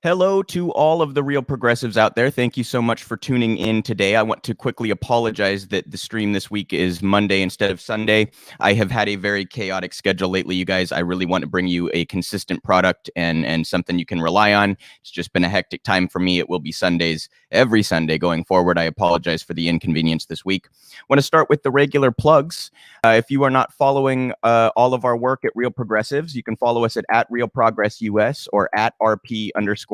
Hello to all of the real progressives out there. Thank you so much for tuning in today. I want to quickly apologize that the stream this week is Monday instead of Sunday. I have had a very chaotic schedule lately, you guys. I really want to bring you a consistent product and something you can rely on. It's just been a hectic time for me. It will be Sundays every Sunday going forward. I apologize for the inconvenience this week. I want to start with the regular plugs. If you are not following all of our work at Real Progressives, you can follow us at Real Progress US or at RP_in_action.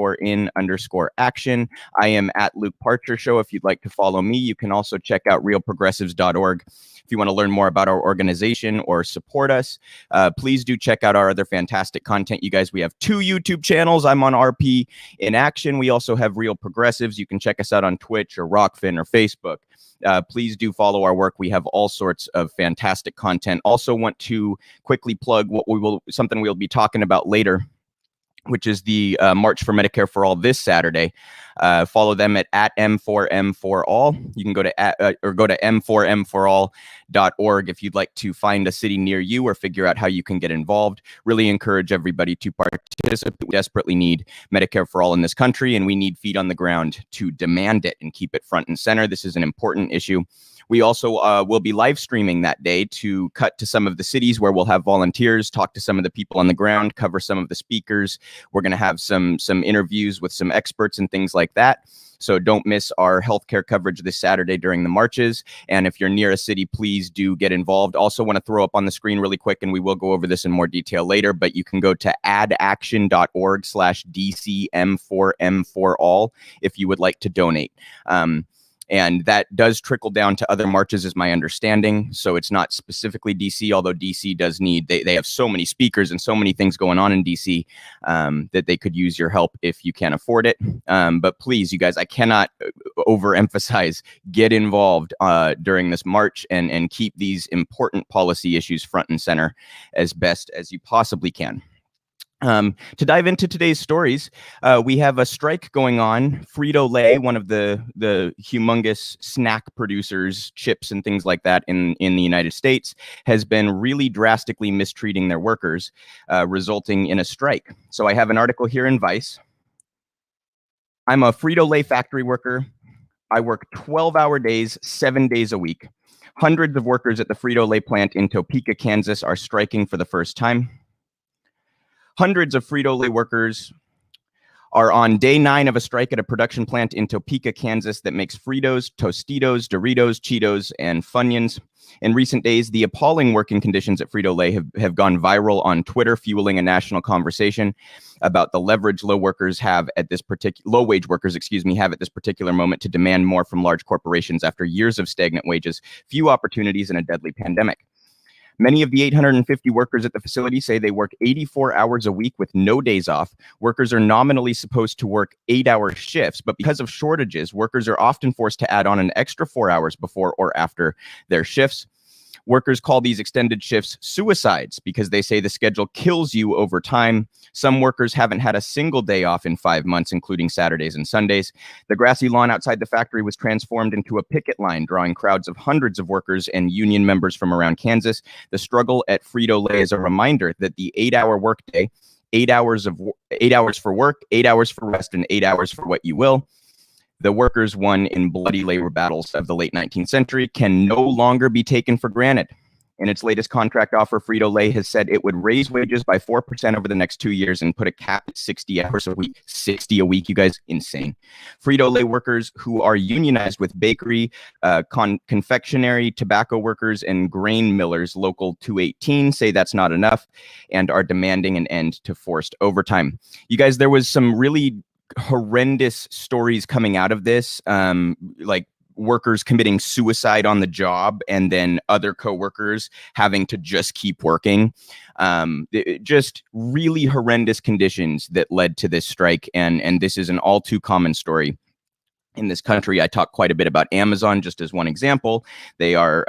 I am at Luke Parcher Show. If you'd like to follow me, you can also check out realprogressives.org. If you want to learn more about our organization or support us, please do check out our other fantastic content. You guys, we have 2 YouTube channels. I'm on RP in Action. We also have Real Progressives. You can check us out on Twitch or Rockfin or Facebook. Please do follow our work. We have all sorts of fantastic content. Also want to quickly plug something we'll be talking about later, which is the March for Medicare for All this Saturday. Follow them at M4A. You can go to m4m4all.org if you'd like to find a city near you or figure out how you can get involved. Really encourage everybody to participate. We desperately need Medicare for All in this country, and we need feet on the ground to demand it and keep it front and center. This is an important issue. We also will be live streaming that day to cut to some of the cities where we'll have volunteers, talk to some of the people on the ground, cover some of the speakers. We're going to have some interviews with some experts and things like that. So don't miss our healthcare coverage this Saturday during the marches. And if you're near a city, please do get involved. Also want to throw up on the screen really quick, and we will go over this in more detail later, but you can go to addaction.org/DCM4M4all if you would like to donate. And that does trickle down to other marches, is my understanding. So it's not specifically DC, although DC does need, they have so many speakers and so many things going on in DC that they could use your help if you can't afford it. But please, you guys, I cannot overemphasize, get involved during this march and keep these important policy issues front and center as best as you possibly can. To dive into today's stories, we have a strike going on. Frito-Lay, one of the humongous snack producers, chips and things like that in the United States, has been really drastically mistreating their workers, resulting in a strike. So I have an article here in Vice. I'm a Frito-Lay factory worker. I work 12-hour days, 7 days a week. Hundreds of workers at the Frito-Lay plant in Topeka, Kansas are striking for the first time. Hundreds of Frito-Lay workers are on day 9 of a strike at a production plant in Topeka, Kansas that makes Fritos, Tostitos, Doritos, Cheetos, and Funyuns. In recent days, the appalling working conditions at Frito-Lay have gone viral on Twitter, fueling a national conversation about the leverage low-wage workers have at this particular moment to demand more from large corporations after years of stagnant wages, few opportunities, and a deadly pandemic. Many of the 850 workers at the facility say they work 84 hours a week with no days off. Workers are nominally supposed to work 8-hour shifts, but because of shortages, workers are often forced to add on an extra 4 hours before or after their shifts. Workers call these extended shifts suicides because they say the schedule kills you over time. Some workers haven't had a single day off in 5 months, including Saturdays and Sundays. The grassy lawn outside the factory was transformed into a picket line, drawing crowds of hundreds of workers and union members from around Kansas. The struggle at Frito-Lay is a reminder that the 8-hour workday, 8 hours for work, 8 hours for rest, and 8 hours for what you will, the workers won in bloody labor battles of the late 19th century, can no longer be taken for granted. In its latest contract offer, Frito-Lay has said it would raise wages by 4% over the next 2 years and put a cap at 60 hours a week. 60 a week, you guys, insane. Frito-Lay workers who are unionized with bakery, confectionery, tobacco workers, and grain millers, Local 218, say that's not enough and are demanding an end to forced overtime. You guys, there was some really horrendous stories coming out of this, like workers committing suicide on the job and then other coworkers having to just keep working. Just really horrendous conditions that led to this strike. And this is an all too common story in this country. I talk quite a bit about Amazon just as one example. They are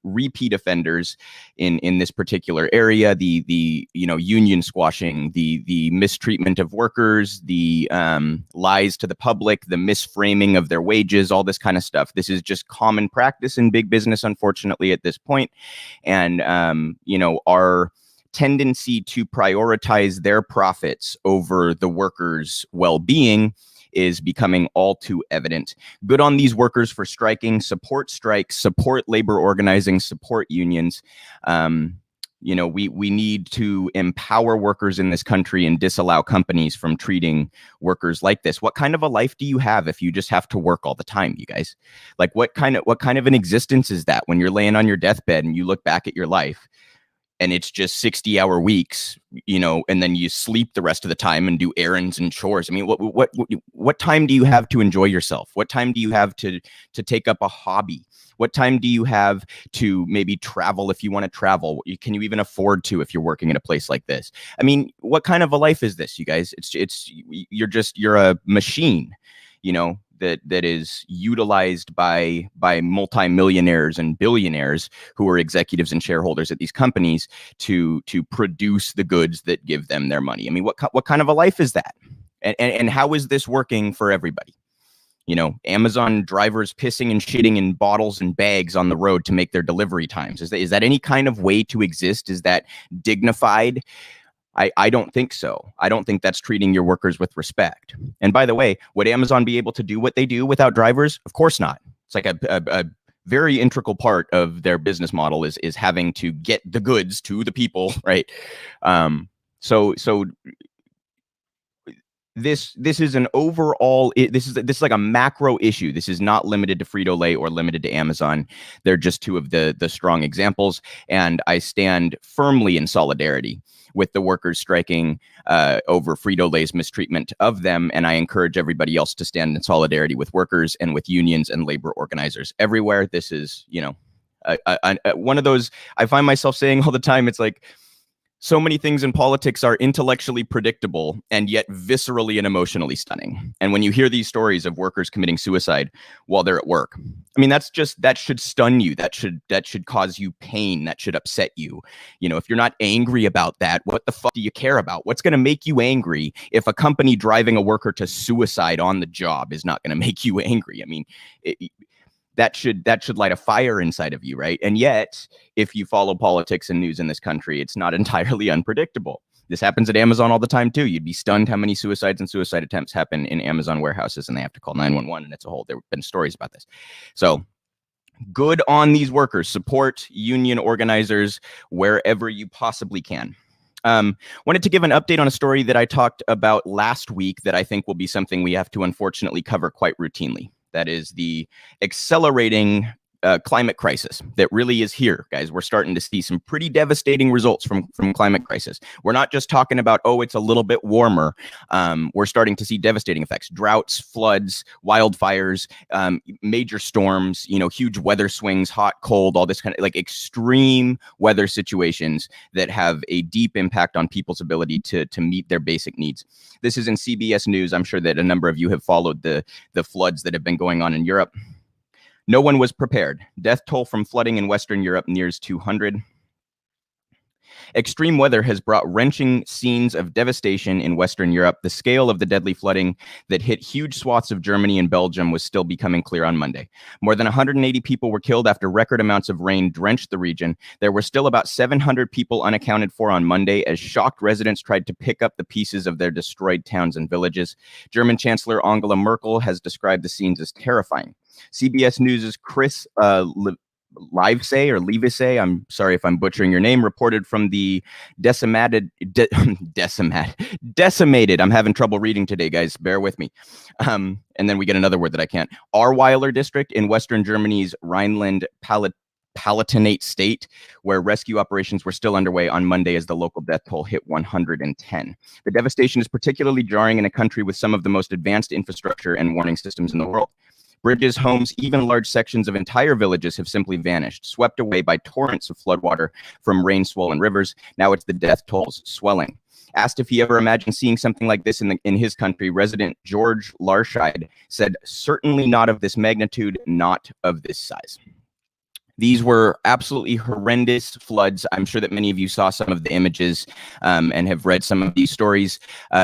repeat offenders in this particular area. The union squashing, the mistreatment of workers, the lies to the public, the misframing of their wages, all this kind of stuff. This is just common practice in big business, unfortunately, at this point. And our tendency to prioritize their profits over the workers' well-being is becoming all too evident. Good on these workers for striking, support strikes, support labor organizing, support unions. We need to empower workers in this country and disallow companies from treating workers like this. What kind of a life do you have if you just have to work all the time, you guys? Like what kind of an existence is that when you're laying on your deathbed and you look back at your life and it's just 60-hour weeks, and then you sleep the rest of the time and do errands and chores? I mean, what time do you have to enjoy yourself? What time do you have to take up a hobby? What time do you have to maybe travel if you want to travel? Can you even afford to if you're working in a place like this? I mean, what kind of a life is this, you guys? You're a machine, that is utilized by multimillionaires and billionaires who are executives and shareholders at these companies to produce the goods that give them their money. I mean, what kind of a life is that? And how is this working for everybody? Amazon drivers pissing and shitting in bottles and bags on the road to make their delivery times. Is that any kind of way to exist? Is that dignified? I don't think so. I don't think that's treating your workers with respect. And by the way, would Amazon be able to do what they do without drivers? Of course not. It's like a very integral part of their business model is having to get the goods to the people, right? So this is an overall, this is like a macro issue. This is not limited to Frito-Lay or limited to Amazon. They're just two of the strong examples. And I stand firmly in solidarity with the workers striking over Frito-Lay's mistreatment of them. And I encourage everybody else to stand in solidarity with workers and with unions and labor organizers everywhere. This is, one of those I find myself saying all the time. It's like, so many things in politics are intellectually predictable and yet viscerally and emotionally stunning. And when you hear these stories of workers committing suicide while they're at work, I mean, that should stun you. That should cause you pain. That should upset you. If you're not angry about that, what the fuck do you care about? What's going to make you angry if a company driving a worker to suicide on the job is not going to make you angry? I mean, that should light a fire inside of you, right? And yet, if you follow politics and news in this country, it's not entirely unpredictable. This happens at Amazon all the time too. You'd be stunned how many suicides and suicide attempts happen in Amazon warehouses, and they have to call 911, and it's a whole. There have been stories about this. So good on these workers. Support union organizers wherever you possibly can. Wanted to give an update on a story that I talked about last week that I think will be something we have to unfortunately cover quite routinely. That is the accelerating climate crisis that really is here, guys. We're starting to see some pretty devastating results from climate crisis. We're not just talking about, it's a little bit warmer. We're starting to see devastating effects: droughts, floods, wildfires, major storms, huge weather swings, hot, cold, all this kind of like extreme weather situations that have a deep impact on people's ability to meet their basic needs. This is in CBS News. I'm sure that a number of you have followed the floods that have been going on in Europe. No one was prepared. Death toll from flooding in Western Europe nears 200. Extreme weather has brought wrenching scenes of devastation in Western Europe. The scale of the deadly flooding that hit huge swaths of Germany and Belgium was still becoming clear on Monday. More than 180 people were killed after record amounts of rain drenched the region. There were still about 700 people unaccounted for on Monday as shocked residents tried to pick up the pieces of their destroyed towns and villages. German Chancellor Angela Merkel has described the scenes as terrifying. CBS News' Chris Livesay, I'm sorry if I'm butchering your name, reported from the decimated, I'm having trouble reading today, guys, bear with me. And then we get another word that I can't. Ahrweiler district in Western Germany's Rhineland-Palatinate state, where rescue operations were still underway on Monday as the local death toll hit 110. The devastation is particularly jarring in a country with some of the most advanced infrastructure and warning systems in the world. Bridges, homes, even large sections of entire villages have simply vanished, swept away by torrents of floodwater from rain-swollen rivers. Now it's the death tolls swelling. Asked if he ever imagined seeing something like this in his country, resident George Larscheid said, "Certainly not of this magnitude, not of this size." These were absolutely horrendous floods. I'm sure that many of you saw some of the images and have read some of these stories.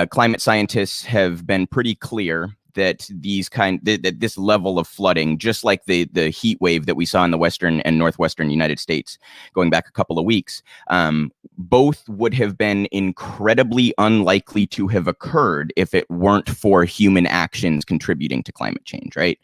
Climate scientists have been pretty clear that this level of flooding, just like the heat wave that we saw in the western and northwestern United States going back a couple of weeks, both would have been incredibly unlikely to have occurred if it weren't for human actions contributing to climate change, right?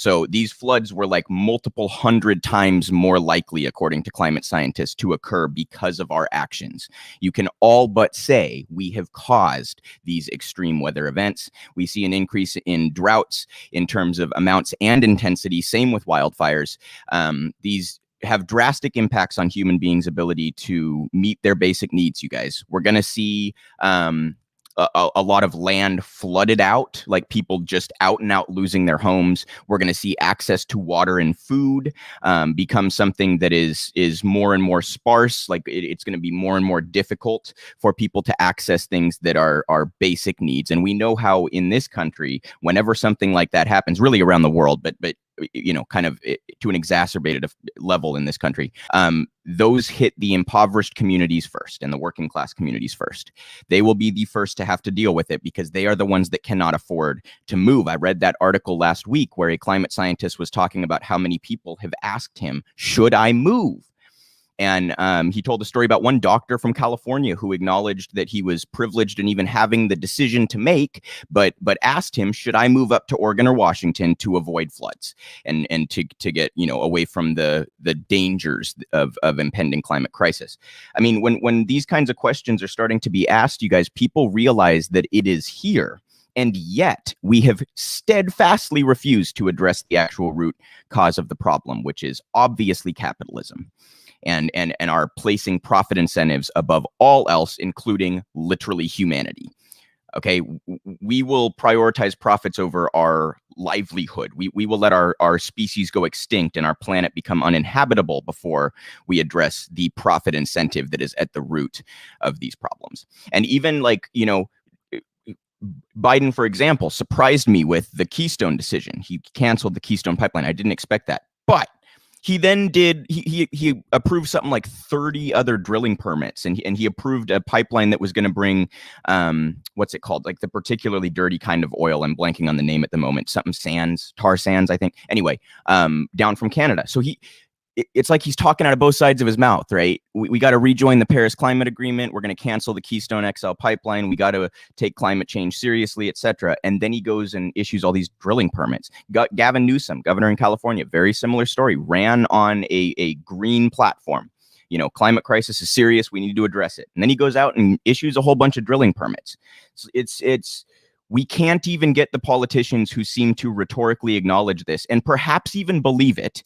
So these floods were like multiple hundred times more likely, according to climate scientists, to occur because of our actions. You can all but say we have caused these extreme weather events. We see an increase in droughts in terms of amounts and intensity. Same with wildfires. These have drastic impacts on human beings' ability to meet their basic needs, you guys. We're going to see a lot of land flooded out, like people just out and out losing their homes. We're going to see access to water and food become something that is more and more sparse. Like it's going to be more and more difficult for people to access things that are basic needs. And we know how in this country, whenever something like that happens, really around the world, but you know, kind of to an exacerbated level in this country, those hit the impoverished communities first and the working class communities first. They will be the first to have to deal with it because they are the ones that cannot afford to move. I read that article last week where a climate scientist was talking about how many people have asked him, should I move? And he told a story about one doctor from California who acknowledged that he was privileged in even having the decision to make, but asked him, should I move up to Oregon or Washington to avoid floods and to get, you know, away from the dangers of impending climate crisis? I mean, when these kinds of questions are starting to be asked, you guys, people realize that it is here. And yet we have steadfastly refused to address the actual root cause of the problem, which is obviously capitalism. And are placing profit incentives above all else, including literally humanity. Okay, we will prioritize profits over our livelihood. We will let our species go extinct and our planet become uninhabitable before we address the profit incentive that is at the root of these problems. And even like, you know, Biden, for example, surprised me with the Keystone decision. He canceled the Keystone pipeline. I didn't expect that. But he then he approved something like 30 other drilling permits, and he approved a pipeline that was going to bring what's it called, like the particularly dirty kind of oil. I'm blanking on the name at the moment. Something sands, tar sands, I think. Anyway, down from Canada. So it's like he's talking out of both sides of his mouth, right? We got to rejoin the Paris Climate Agreement. We're going to cancel the Keystone XL pipeline. We got to take climate change seriously, etc. And then he goes and issues all these drilling permits. Gavin Newsom, governor in California, very similar story, ran on a green platform. You know, climate crisis is serious. We need to address it. And then he goes out and issues a whole bunch of drilling permits. So we can't even get the politicians who seem to rhetorically acknowledge this and perhaps even believe it,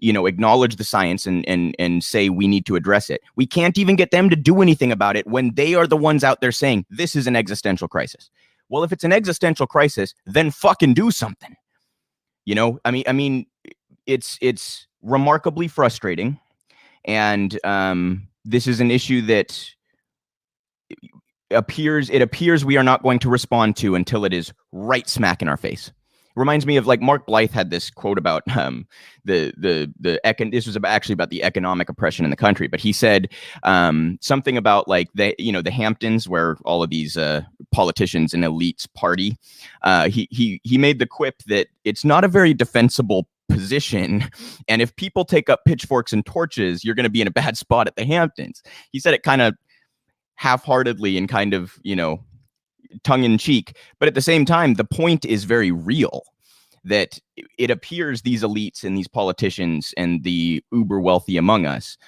you know, acknowledge the science and say we need to address it. We can't even get them to do anything about it when they are the ones out there saying this is an existential crisis. Well, if it's an existential crisis, then fucking do something. You know, I mean, it's remarkably frustrating. And this is an issue that it appears we are not going to respond to until it is right smack in our face. Reminds me of like Mark Blythe had this quote about this was actually about the economic oppression in the country, but he said something about like the Hamptons, where all of these politicians and elites party. He made the quip that it's not a very defensible position, and if people take up pitchforks and torches, you're going to be in a bad spot at the Hamptons. He said it kind of half-heartedly and kind of, you know, tongue-in-cheek, but at the same time, the point is very real, that it appears these elites and these politicians and the uber wealthy among us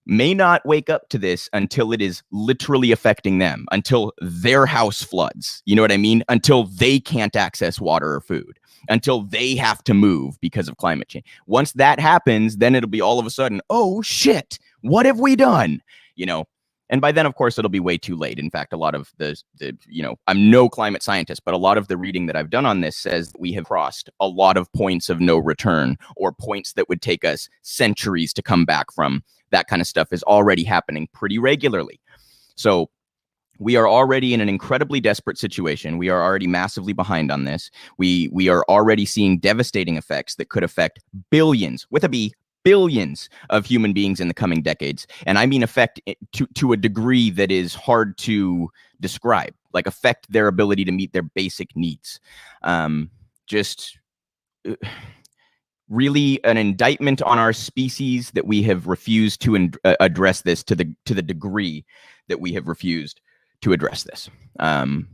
may not wake up to this until it is literally affecting them, until their house floods, you know what I mean? Until they can't access water or food, until they have to move because of climate change. Once that happens, then it'll be all of a sudden, oh shit, what have we done? You know, and by then, of course, it'll be way too late. In fact, a lot of the you know, I'm no climate scientist, but a lot of the reading that I've done on this says that we have crossed a lot of points of no return, or points that would take us centuries to come back from. That kind of stuff is already happening pretty regularly. So we are already in an incredibly desperate situation. We are already massively behind on this. We are already seeing devastating effects that could affect billions, with a B, billions of human beings in the coming decades. And I mean affect to a degree that is hard to describe. like affect their ability to meet their basic needs. Just really an indictment on our species that we have refused to address this to the degree that we have refused to address this.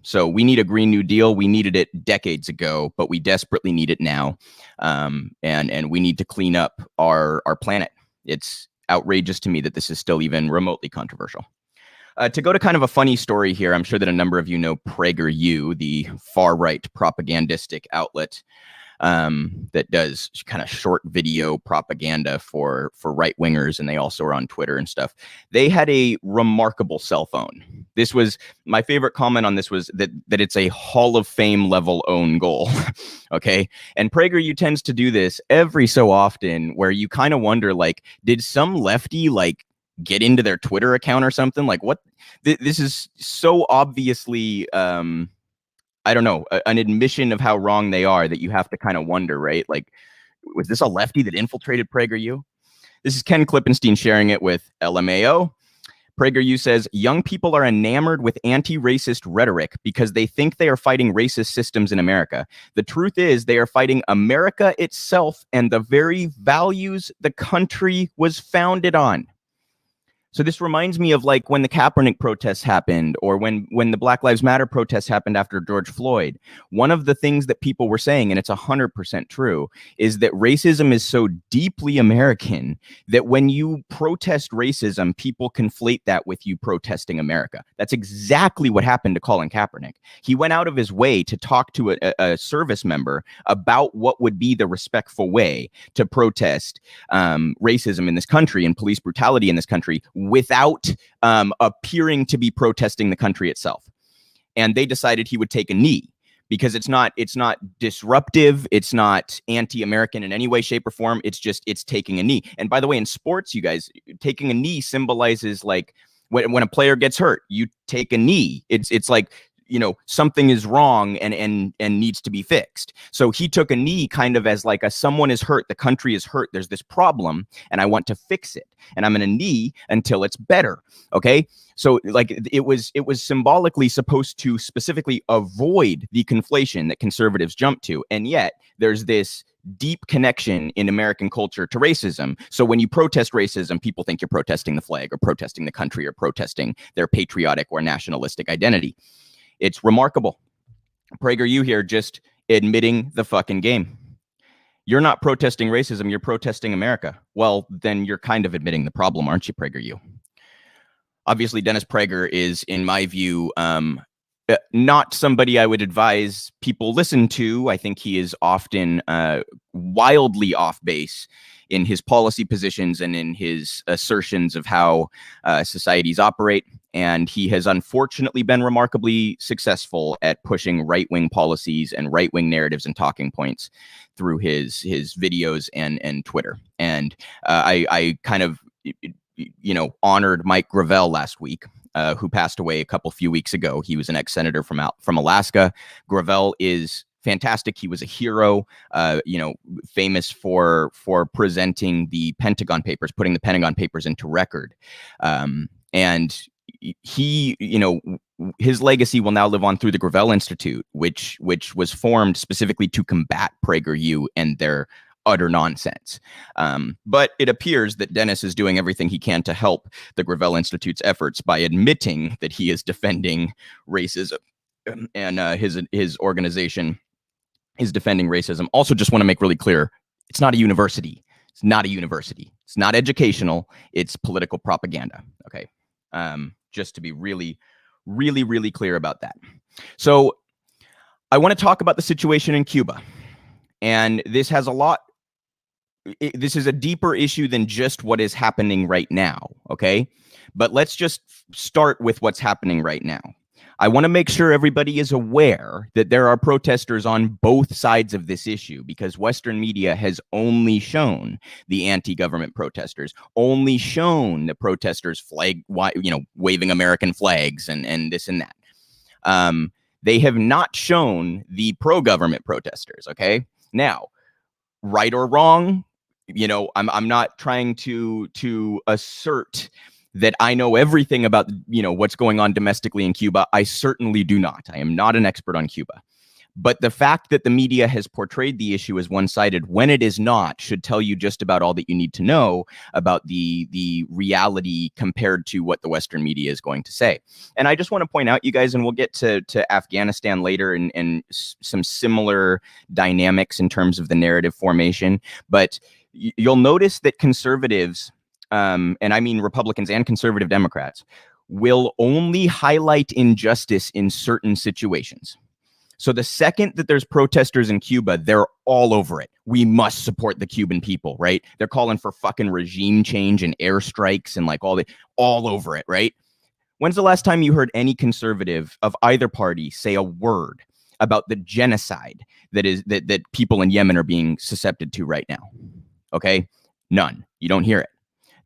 So we need a Green New Deal. We needed it decades ago, but we desperately need it now. And we need to clean up our planet. It's outrageous to me that this is still even remotely controversial. To go to kind of a funny story here, I'm sure that a number of you know PragerU, the far-right propagandistic outlet that does kind of short video propaganda for right-wingers, and they also are on Twitter and stuff. They had a remarkable cell phone. This was my favorite comment on this was that it's a Hall of Fame level own goal. Okay. And PragerU tends to do this every so often where you kind of wonder, like, did some lefty like get into their Twitter account or something? Like, what? This is so obviously I don't know, an admission of how wrong they are that you have to kind of wonder, right? Like, was this a lefty that infiltrated PragerU? This is Ken Klippenstein sharing it with LMAO. PragerU says, young people are enamored with anti-racist rhetoric because they think they are fighting racist systems in America. The truth is they are fighting America itself and the very values the country was founded on. So this reminds me of like when the Kaepernick protests happened, or when the Black Lives Matter protests happened after George Floyd. One of the things that people were saying, and it's 100% true, is that racism is so deeply American that when you protest racism, people conflate that with you protesting America. That's exactly what happened to Colin Kaepernick. He went out of his way to talk to a service member about what would be the respectful way to protest racism in this country and police brutality in this country, without appearing to be protesting the country itself. And they decided he would take a knee because it's not disruptive. It's not anti-American in any way, shape, or form. It's taking a knee. And by the way, in sports, you guys, taking a knee symbolizes like when a player gets hurt, you take a knee. It's like, you know, something is wrong and needs to be fixed. So he took a knee kind of as like someone is hurt, the country is hurt, there's this problem, and I want to fix it. And I'm going to knee until it's better. Okay. So like it was symbolically supposed to specifically avoid the conflation that conservatives jump to. And yet there's this deep connection in American culture to racism. So when you protest racism, people think you're protesting the flag or protesting the country or protesting their patriotic or nationalistic identity. It's remarkable. PragerU here just admitting the fucking game. You're not protesting racism, you're protesting America. Well, then you're kind of admitting the problem, aren't you, PragerU? Obviously, Dennis Prager is, in my view, not somebody I would advise people listen to. I think he is often wildly off base in his policy positions and in his assertions of how societies operate. And he has unfortunately been remarkably successful at pushing right-wing policies and right-wing narratives and talking points through his videos and Twitter. And I kind of, you know, honored Mike Gravel last week, who passed away a few weeks ago. He was an ex-senator from Alaska. Gravel is fantastic. He was a hero, you know, famous for presenting the Pentagon Papers, putting the Pentagon Papers into record. And he, you know, his legacy will now live on through the Gravel Institute, which was formed specifically to combat PragerU and their utter nonsense. But it appears that Dennis is doing everything he can to help the Gravel Institute's efforts by admitting that he is defending racism, and his organization is defending racism. Also, just want to make really clear, it's not a university. It's not a university. It's not educational. It's political propaganda. Okay. Just to be really, really, really clear about that. So I want to talk about the situation in Cuba. And this has a lot. This is a deeper issue than just what is happening right now. Okay. But let's just start with what's happening right now. I want to make sure everybody is aware that there are protesters on both sides of this issue, because Western media has only shown the anti-government protesters, only shown the protesters waving American flags and this and that. They have not shown the pro-government protesters. Okay. Now, right or wrong, you know, I'm not trying to assert that I know everything about, what's going on domestically in Cuba. I certainly do not. I am not an expert on Cuba. But the fact that the media has portrayed the issue as one-sided when it is not should tell you just about all that you need to know about the reality compared to what the Western media is going to say. And I just want to point out, you guys, and we'll get to Afghanistan later and some similar dynamics in terms of the narrative formation. But you'll notice that conservatives, and I mean Republicans and conservative Democrats, will only highlight injustice in certain situations. So the second that there's protesters in Cuba, they're all over it. We must support the Cuban people, right? They're calling for fucking regime change and airstrikes and like all over it, right? When's the last time you heard any conservative of either party say a word about the genocide that people in Yemen are being susceptible to right now? Okay, none. You don't hear it.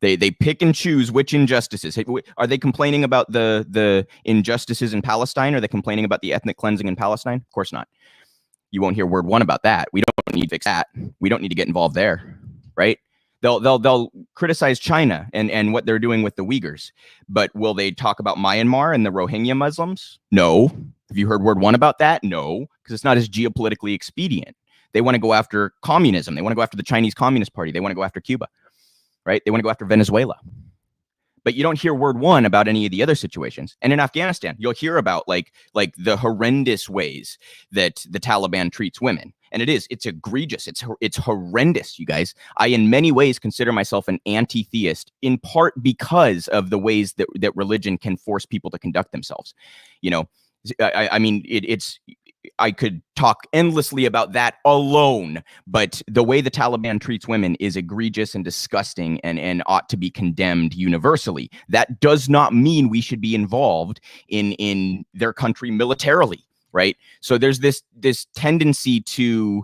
They pick and choose which injustices. Are they complaining about the injustices in Palestine? Are they complaining about the ethnic cleansing in Palestine? Of course not. You won't hear word one about that. We don't need to fix that. We don't need to get involved there, right? They'll criticize China and what they're doing with the Uyghurs, but will they talk about Myanmar and the Rohingya Muslims? No. Have you heard word one about that? No, because it's not as geopolitically expedient. They want to go after communism. They want to go after the Chinese Communist Party. They want to go after Cuba. Right? They want to go after Venezuela. But you don't hear word one about any of the other situations. And in Afghanistan, you'll hear about like the horrendous ways that the Taliban treats women. And it's egregious. It's horrendous, you guys. I, in many ways, consider myself an anti-theist, in part because of the ways that religion can force people to conduct themselves. I mean, I could talk endlessly about that alone, but the way the Taliban treats women is egregious and disgusting and ought to be condemned universally. That does not mean we should be involved in their country militarily, right? So there's this tendency to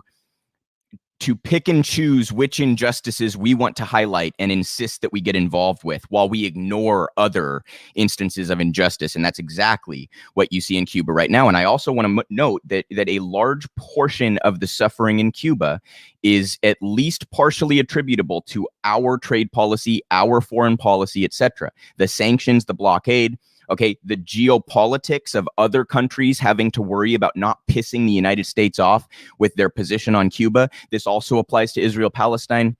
pick and choose which injustices we want to highlight and insist that we get involved with while we ignore other instances of injustice. And that's exactly what you see in Cuba right now. And I also want to note that a large portion of the suffering in Cuba is at least partially attributable to our trade policy, our foreign policy, etc. The sanctions, the blockade, okay, the geopolitics of other countries having to worry about not pissing the United States off with their position on Cuba. This also applies to Israel, Palestine.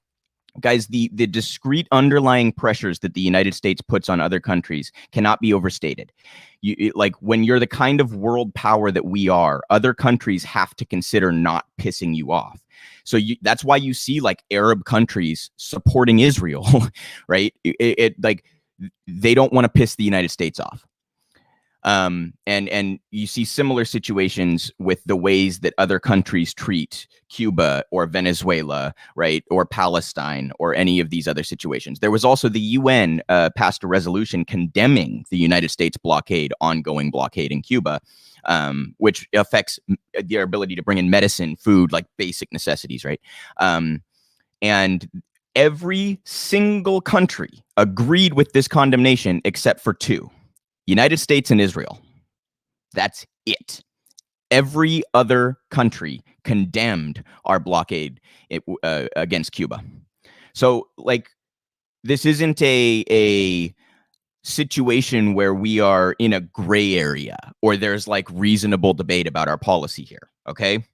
Guys, the discrete underlying pressures that the United States puts on other countries cannot be overstated. Like when you're the kind of world power that we are, other countries have to consider not pissing you off. So that's why you see like Arab countries supporting Israel, right? Like they don't want to piss the United States off. And you see similar situations with the ways that other countries treat Cuba or Venezuela, right, or Palestine or any of these other situations. There was also the UN passed a resolution condemning the United States ongoing blockade in Cuba, which affects their ability to bring in medicine, food, like basic necessities, right? And every single country agreed with this condemnation except for two. United States and Israel. That's it. Every other country condemned our blockade against Cuba. So, like, this isn't a situation where we are in a gray area or there's like reasonable debate about our policy here. Okay.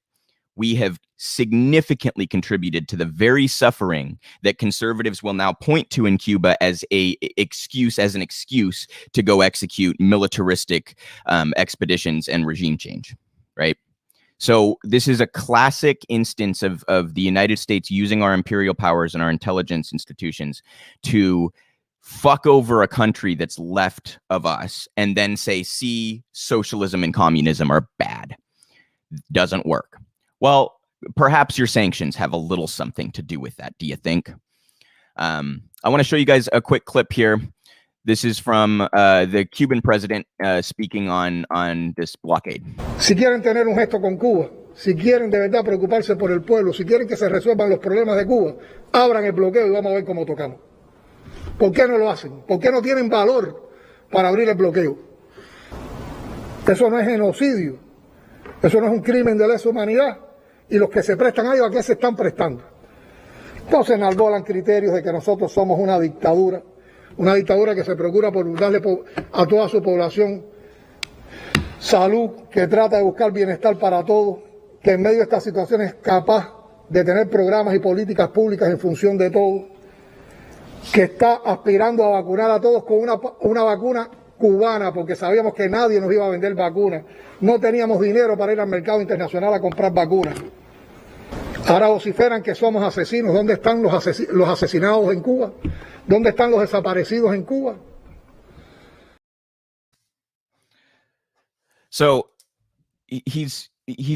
We have significantly contributed to the very suffering that conservatives will now point to in Cuba as an excuse to go execute militaristic expeditions and regime change, right? So this is a classic instance of the United States using our imperial powers and our intelligence institutions to fuck over a country that's left of us and then say, see, socialism and communism are bad. Doesn't work. Well, perhaps your sanctions have a little something to do with that. Do you think? I want to show you guys a quick clip here. This is from the Cuban president speaking on this blockade. Si quieren tener un gesto con Cuba, si quieren de verdad preocuparse por el pueblo, si quieren que se resuelvan los problemas de Cuba, abran el bloqueo y vamos a ver cómo tocamos. ¿Por qué no lo hacen? ¿Por qué no tienen valor para abrir el bloqueo? Eso no es genocidio. Eso no es un crimen de lesa humanidad. Y los que se prestan a ellos, ¿a qué se están prestando? Entonces enarbolan criterios de que nosotros somos una dictadura, una dictadura que se procura por darle a toda su población salud, que trata de buscar bienestar para todos, que en medio de estas situaciones es capaz de tener programas y políticas públicas en función de todo, que está aspirando a vacunar a todos con una vacuna cubana, porque sabíamos que nadie nos iba a vender vacunas. No teníamos dinero para ir al mercado internacional a comprar vacunas. Ahora vociferan que somos asesinos. ¿Dónde están los asesinados en Cuba? ¿Dónde están los desaparecidos en Cuba? So he's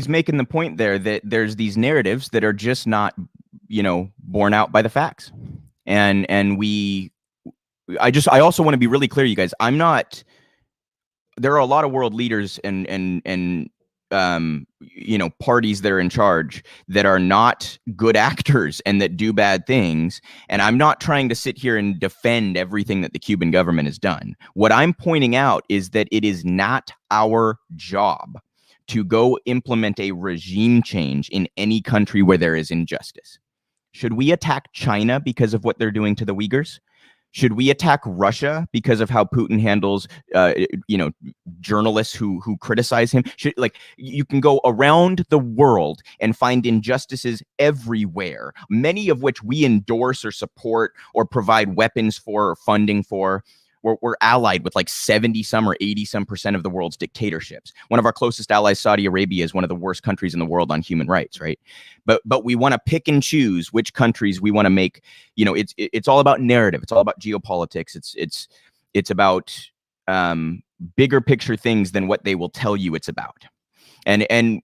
making the point there that there's these narratives that are just not, borne out by the facts. And I also want to be really clear, you guys. There are a lot of world leaders and parties that are in charge that are not good actors and that do bad things. And I'm not trying to sit here and defend everything that the Cuban government has done. What I'm pointing out is that it is not our job to go implement a regime change in any country where there is injustice. Should we attack China because of what they're doing to the Uyghurs? Should we attack Russia because of how Putin handles, journalists who criticize him? You can go around the world and find injustices everywhere, many of which we endorse or support or provide weapons for or funding for. We're allied with like 70-some or 80-some% of the world's dictatorships. One of our closest allies, Saudi Arabia, is one of the worst countries in the world on human rights, right? But we want to pick and choose which countries we want to make. It's all about narrative. It's all about geopolitics. It's about bigger picture things than what they will tell you it's about. And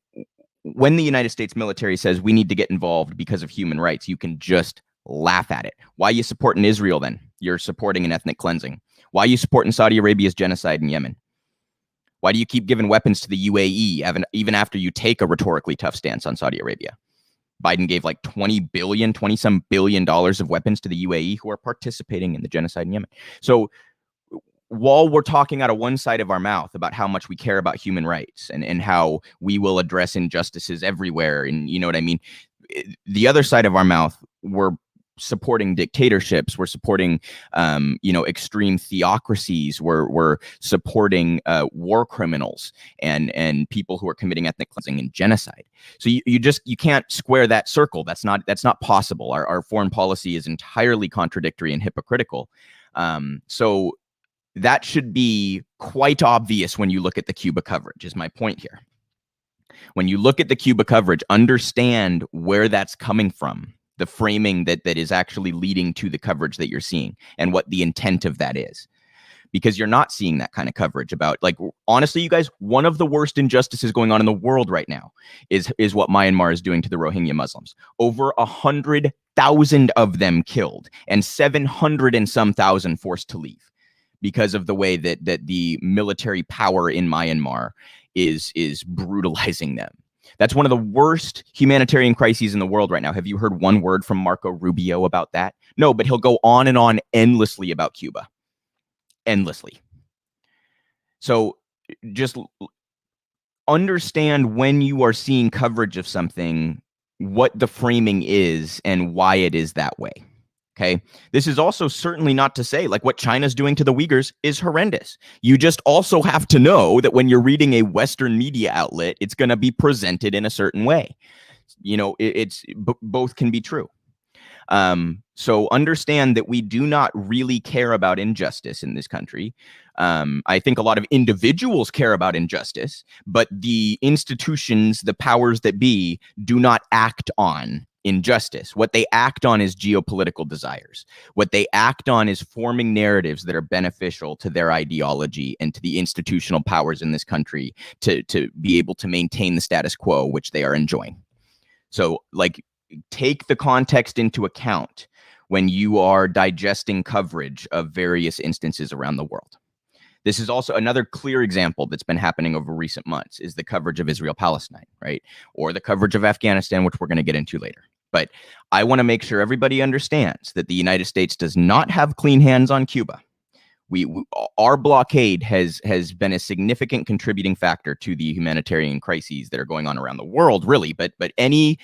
when the United States military says we need to get involved because of human rights, you can just laugh at it. Why are you supporting Israel then? You're supporting an ethnic cleansing. Why are you supporting Saudi Arabia's genocide in Yemen? Why do you keep giving weapons to the UAE even after you take a rhetorically tough stance on Saudi Arabia? Biden gave like $20-some billion of weapons to the UAE, who are participating in the genocide in Yemen. So while we're talking out of one side of our mouth about how much we care about human rights and how we will address injustices everywhere, and you know what I mean, the other side of our mouth, we're supporting dictatorships, we're supporting extreme theocracies, we're supporting war criminals and people who are committing ethnic cleansing and genocide. So you can't square that circle. That's not possible. Our foreign policy is entirely contradictory and hypocritical. So that should be quite obvious when you look at the Cuba coverage, is my point here. When you look at the Cuba coverage, understand where that's coming from, the framing that is actually leading to the coverage that you're seeing and what the intent of that is. Because you're not seeing that kind of coverage about, honestly, you guys, one of the worst injustices going on in the world right now is what Myanmar is doing to the Rohingya Muslims. Over 100,000 of them killed and 700 and some thousand forced to leave because of the way that the military power in Myanmar is brutalizing them. That's one of the worst humanitarian crises in the world right now. Have you heard one word from Marco Rubio about that? No, but he'll go on and on endlessly about Cuba. Endlessly. So just understand when you are seeing coverage of something, what the framing is and why it is that way. Okay. This is also certainly not to say what China's doing to the Uyghurs is horrendous. You just also have to know that when you're reading a Western media outlet, it's going to be presented in a certain way. Both can be true. So understand that we do not really care about injustice in this country. I think a lot of individuals care about injustice, but the institutions, the powers that be, do not act on injustice. What they act on is geopolitical desires. What they act on is forming narratives that are beneficial to their ideology and to the institutional powers in this country to be able to maintain the status quo, which they are enjoying. So take the context into account when you are digesting coverage of various instances around the world. This is also another clear example that's been happening over recent months, is the coverage of Israel-Palestine, right? Or the coverage of Afghanistan, which we're going to get into later. But I want to make sure everybody understands that the United States does not have clean hands on Cuba. Our blockade has been a significant contributing factor to the humanitarian crises that are going on around the world, really. But any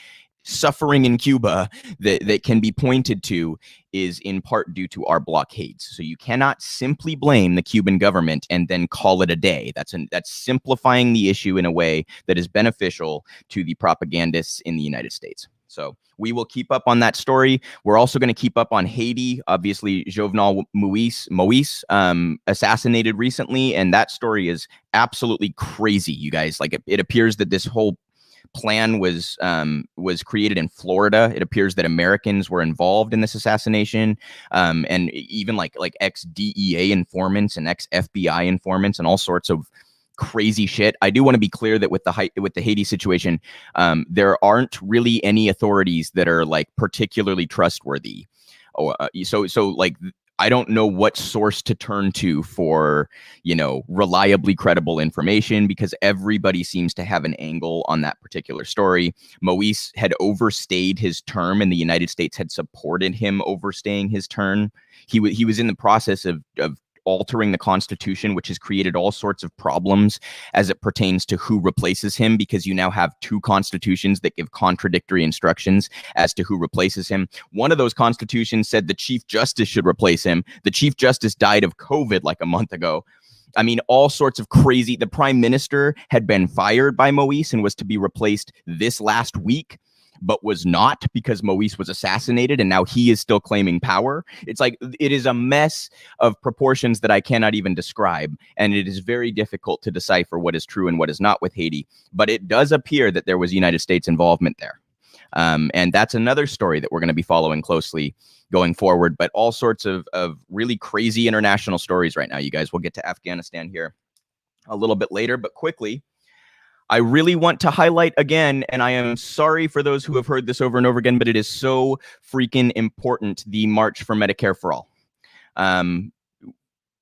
suffering in Cuba that can be pointed to is in part due to our blockades. So you cannot simply blame the Cuban government and then call it a day. That's simplifying the issue in a way that is beneficial to the propagandists in the United States. So we will keep up on that story. We're also going to keep up on Haiti. Obviously, Jovenel Moise assassinated recently, and that story is absolutely crazy, you guys. Like it appears that this whole plan was created in Florida. It appears that Americans were involved in this assassination, and even like ex-DEA informants and ex-FBI informants and all sorts of crazy shit. I do want to be clear that with the Haiti situation, there aren't really any authorities that are like particularly trustworthy. So like I don't know what source to turn to for, reliably credible information, because everybody seems to have an angle on that particular story. Moise had overstayed his term, and the United States had supported him overstaying his term. He was in the process of altering the Constitution, which has created all sorts of problems as it pertains to who replaces him, because you now have two constitutions that give contradictory instructions as to who replaces him. One of those constitutions said the Chief Justice should replace him. The Chief Justice died of COVID like a month ago. I mean, all sorts of crazy. The Prime Minister had been fired by Moise and was to be replaced this last week, but was not, because Moise was assassinated, and now he is still claiming power. It's like, it is a mess of proportions that I cannot even describe, and it is very difficult to decipher what is true and what is not with Haiti. But it does appear that there was United States involvement there. And that's another story that we're going to be following closely going forward, but all sorts of really crazy international stories right now, you guys. We'll get to Afghanistan here a little bit later, but quickly, I really want to highlight again, and I am sorry for those who have heard this over and over again, but it is so freaking important, the March for Medicare for All.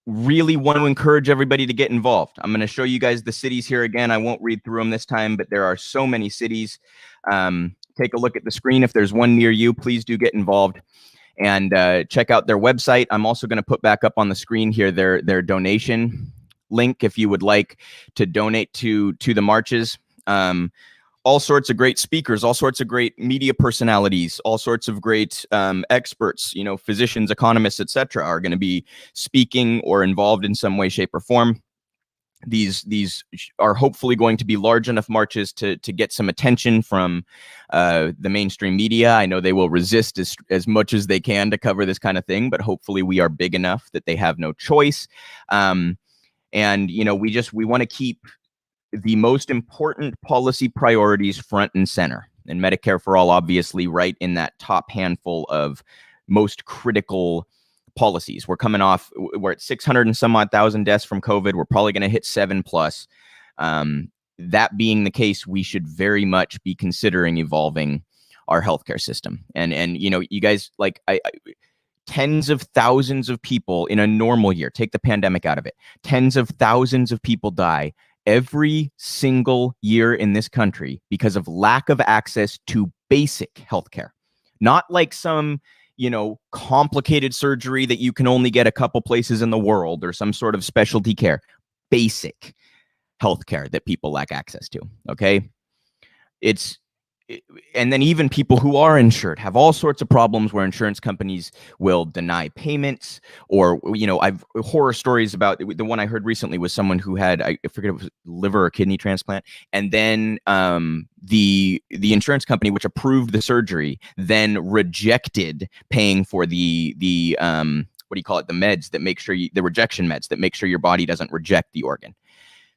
Really want to encourage everybody to get involved. I'm going to show you guys the cities here again. I won't read through them this time, but there are so many cities. Take a look at the screen. If there's one near you, please do get involved and check out their website. I'm also going to put back up on the screen here their donation link if you would like to donate to the marches. All sorts of great speakers, all sorts of great media personalities, all sorts of great experts, physicians, economists, etc., are going to be speaking or involved in some way, shape, or form. These are hopefully going to be large enough marches to get some attention from the mainstream media. I know they will resist as much as they can to cover this kind of thing, but hopefully we are big enough that they have no choice. And, we want to keep the most important policy priorities front and center. And Medicare for All, obviously, right in that top handful of most critical policies. We're at 600 and some odd thousand deaths from COVID. We're probably going to hit 7+. That being the case, we should very much be considering evolving our healthcare system. And you guys, tens of thousands of people in a normal year, take the pandemic out of it, tens of thousands of people die every single year in this country because of lack of access to basic healthcare. Not like some, complicated surgery that you can only get a couple places in the world or some sort of specialty care. Basic healthcare that people lack access to. Okay. And then even people who are insured have all sorts of problems where insurance companies will deny payments, or, I've horror stories about the one I heard recently was someone who had, I forget if it was liver or kidney transplant. And then the insurance company, which approved the surgery, then rejected paying for the what do you call it? The meds that make sure the rejection meds that make sure your body doesn't reject the organ.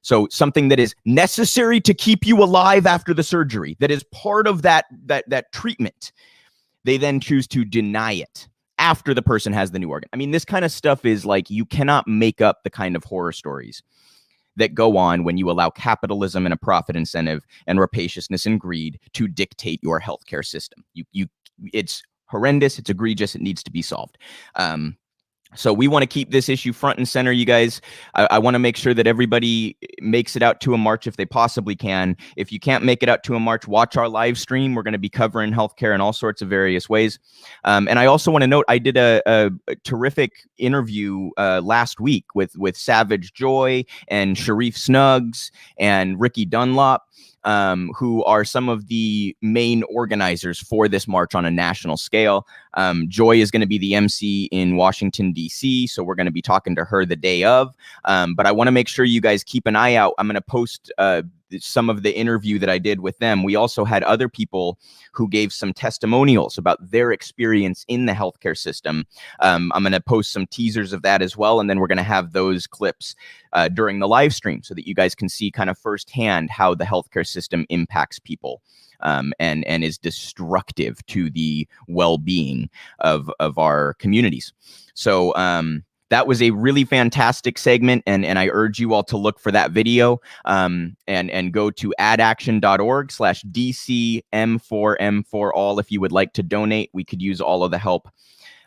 So something that is necessary to keep you alive after the surgery, that is part of that treatment, they then choose to deny it after the person has the new organ. I mean, this kind of stuff is like, you cannot make up the kind of horror stories that go on when you allow capitalism and a profit incentive and rapaciousness and greed to dictate your healthcare system. It's horrendous. It's egregious. It needs to be solved. So we want to keep this issue front and center, you guys. I want to make sure that everybody makes it out to a march if they possibly can. If you can't make it out to a march, watch our live stream. We're going to be covering healthcare in all sorts of various ways. And I also want to note, I did a terrific interview last week with Savage Joy and Sharif Snuggs and Ricky Dunlop. who are some of the main organizers for this march on a national scale. Joy is going to be the MC in Washington, D.C., so we're going to be talking to her the day of. But I want to make sure you guys keep an eye out. I'm going to post some of the interview that I did with them. We also had other people who gave some testimonials about their experience in the healthcare system. I'm going to post some teasers of that as well, and then we're going to have those clips during the live stream so that you guys can see kind of firsthand how the healthcare system impacts people and is destructive to the well-being of our communities. So that was a really fantastic segment, and I urge you all to look for that video and go to addaction.org/DCM4M4all if you would like to donate. We could use all of the help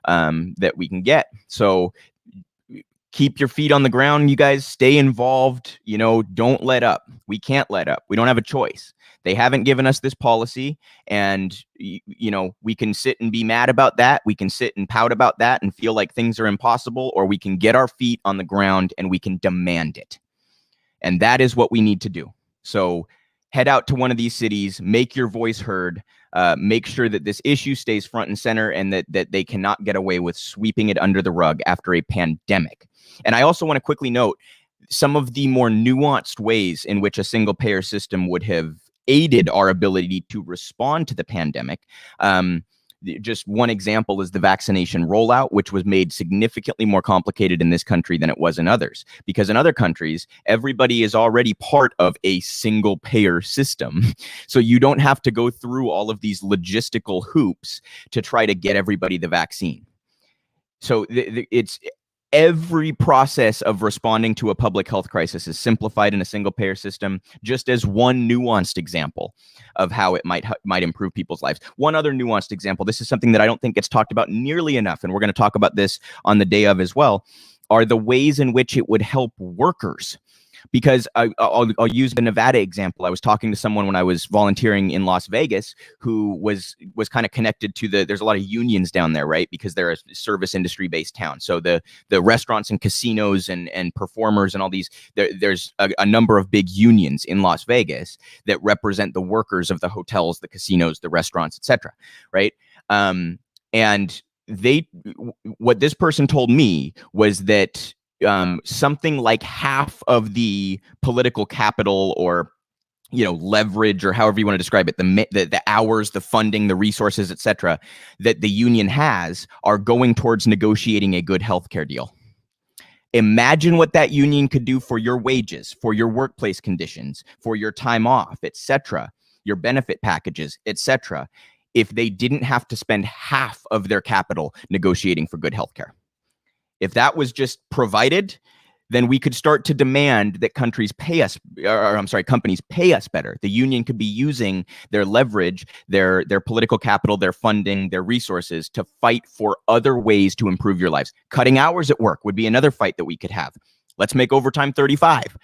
that we can get. So keep your feet on the ground, you guys. Stay involved. Don't let up. We can't let up. We don't have a choice. They haven't given us this policy, and we can sit and be mad about that. We can sit and pout about that and feel like things are impossible, or we can get our feet on the ground and we can demand it. And that is what we need to do. So head out to one of these cities, make your voice heard, make sure that this issue stays front and center, and that they cannot get away with sweeping it under the rug after a pandemic. And I also want to quickly note some of the more nuanced ways in which a single payer system would have aided our ability to respond to the pandemic. Just one example is the vaccination rollout, which was made significantly more complicated in this country than it was in others. Because in other countries, everybody is already part of a single payer system. So you don't have to go through all of these logistical hoops to try to get everybody the vaccine. So it's every process of responding to a public health crisis is simplified in a single payer system, just as one nuanced example of how it might improve people's lives. One other nuanced example, this is something that I don't think gets talked about nearly enough, and we're going to talk about this on the day of as well, are the ways in which it would help workers. Because I'll use the Nevada example. I was talking to someone when I was volunteering in Las Vegas who was kind of connected to there's a lot of unions down there, right? Because they're a service industry based town. So the restaurants and casinos and performers and all these, there's a number of big unions in Las Vegas that represent the workers of the hotels, the casinos, the restaurants, etc. Right? And what this person told me was that something like half of the political capital or leverage, or however you want to describe it, the hours, the funding, the resources, etc., that the union has are going towards negotiating a good healthcare deal. Imagine what that union could do for your wages, for your workplace conditions, for your time off, etc., your benefit packages, etc., if they didn't have to spend half of their capital negotiating for good healthcare. If that was just provided, then we could start to demand that companies pay us better. The union could be using their leverage, their political capital, their funding, their resources to fight for other ways to improve your lives. Cutting hours at work would be another fight that we could have. Let's make overtime 35.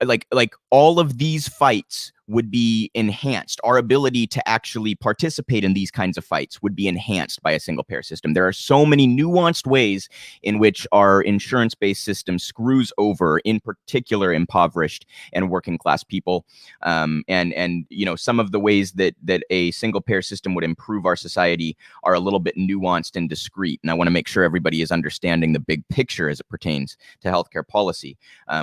Like all of these fights would be enhanced. Our ability to actually participate in these kinds of fights would be enhanced by a single payer system. There are so many nuanced ways in which our insurance-based system screws over, in particular, impoverished and working class people. And some of the ways that a single payer system would improve our society are a little bit nuanced and discrete. And I want to make sure everybody is understanding the big picture as it pertains to healthcare policy.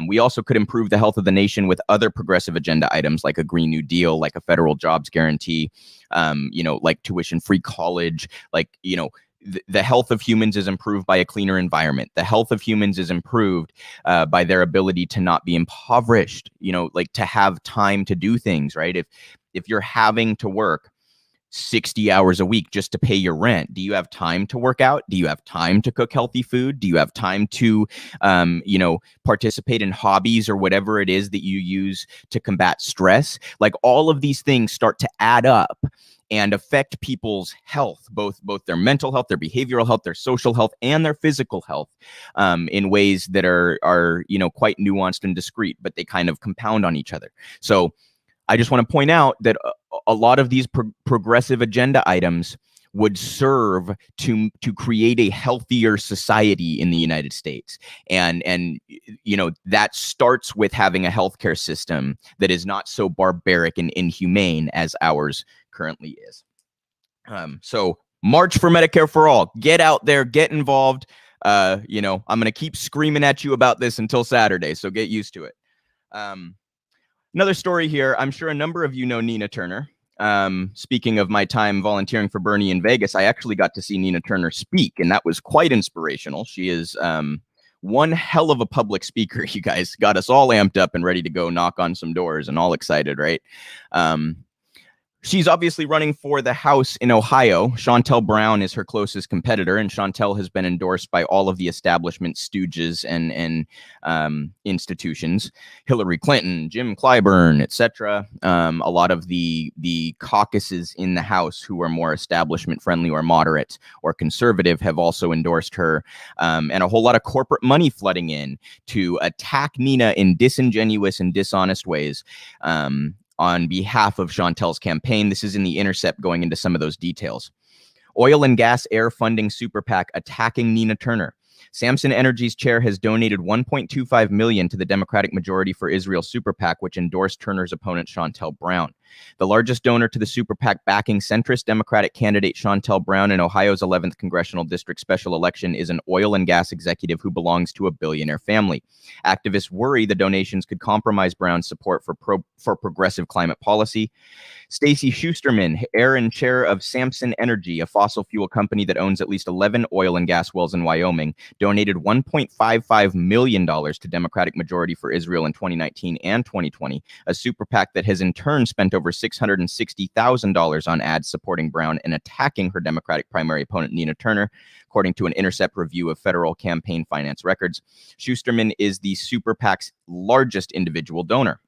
We also could improve the health of the nation with other progressive agenda items like a Green New Deal, like a federal jobs guarantee, like tuition-free college, the health of humans is improved by a cleaner environment. The health of humans is improved by their ability to not be impoverished, to have time to do things, right? If you're having to work 60 hours a week just to pay your rent, do you have time to work out? Do you have time to cook healthy food? Do you have time to, participate in hobbies or whatever it is that you use to combat stress? Like all of these things start to add up and affect people's health, both their mental health, their behavioral health, their social health, and their physical health, in ways that are quite nuanced and discrete, but they kind of compound on each other. So I just want to point out that a lot of these progressive agenda items would serve to create a healthier society in the United States. And that starts with having a healthcare system that is not so barbaric and inhumane as ours currently is. So March for Medicare for All. Get out there, get involved. I'm going to keep screaming at you about this until Saturday, so get used to it. Another story here. I'm sure a number of you know Nina Turner. Speaking of my time volunteering for Bernie in Vegas, I actually got to see Nina Turner speak, and that was quite inspirational. She is one hell of a public speaker. You guys got us all amped up and ready to go knock on some doors and all excited, right? She's obviously running for the House in Ohio. Shontel Brown is her closest competitor, and Shontel has been endorsed by all of the establishment stooges and institutions. Hillary Clinton, Jim Clyburn, etc. A lot of the caucuses in the House who are more establishment-friendly or moderate or conservative have also endorsed her, and a whole lot of corporate money flooding in to attack Nina in disingenuous and dishonest ways. On behalf of Shontel's campaign. This is in The Intercept going into some of those details. Oil and gas air funding super PAC attacking Nina Turner. Samson Energy's chair has donated $1.25 million to the Democratic Majority for Israel super PAC, which endorsed Turner's opponent Shontel Brown. The largest donor to the super PAC backing centrist Democratic candidate Shontel Brown in Ohio's 11th congressional district special election is an oil and gas executive who belongs to a billionaire family. Activists worry the donations could compromise Brown's support for progressive climate policy. Stacy Schusterman, heir and chair of Samson Energy, a fossil fuel company that owns at least 11 oil and gas wells in Wyoming, donated $1.55 million to Democratic Majority for Israel in 2019 and 2020, a super PAC that has in turn spent over $660,000 on ads supporting Brown and attacking her Democratic primary opponent, Nina Turner, according to an Intercept review of federal campaign finance records. Schusterman is the super PAC's largest individual donor.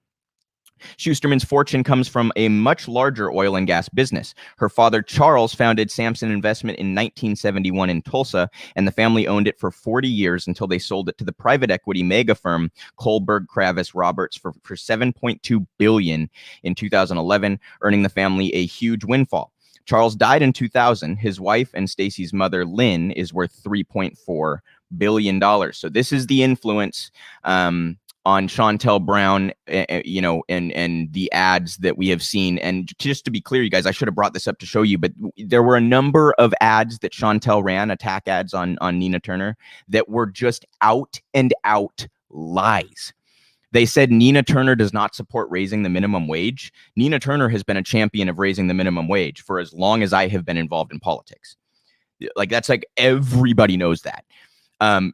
Schusterman's fortune comes from a much larger oil and gas business. Her father, Charles, founded Samson Investment in 1971 in Tulsa, and the family owned it for 40 years until they sold it to the private equity mega firm Kohlberg Kravis Roberts for $7.2 billion in 2011, earning the family a huge windfall. Charles died in 2000. His wife and Stacy's mother, Lynn, is worth $3.4 billion. So this is the influence on Shontel Brown, and the ads that we have seen. And just to be clear, you guys, I should have brought this up to show you, but there were a number of ads that Shontel ran, attack ads on Nina Turner, that were just out and out lies. They said Nina Turner does not support raising the minimum wage. Nina Turner has been a champion of raising the minimum wage for as long as I have been involved in politics. That's like everybody knows that.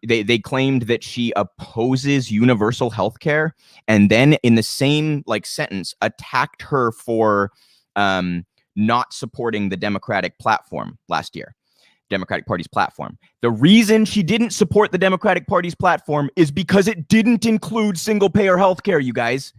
They claimed that she opposes universal health care, and then in the same sentence attacked her for not supporting the Democratic platform last year, Democratic Party's platform. The reason she didn't support the Democratic Party's platform is because it didn't include single payer health care, you guys.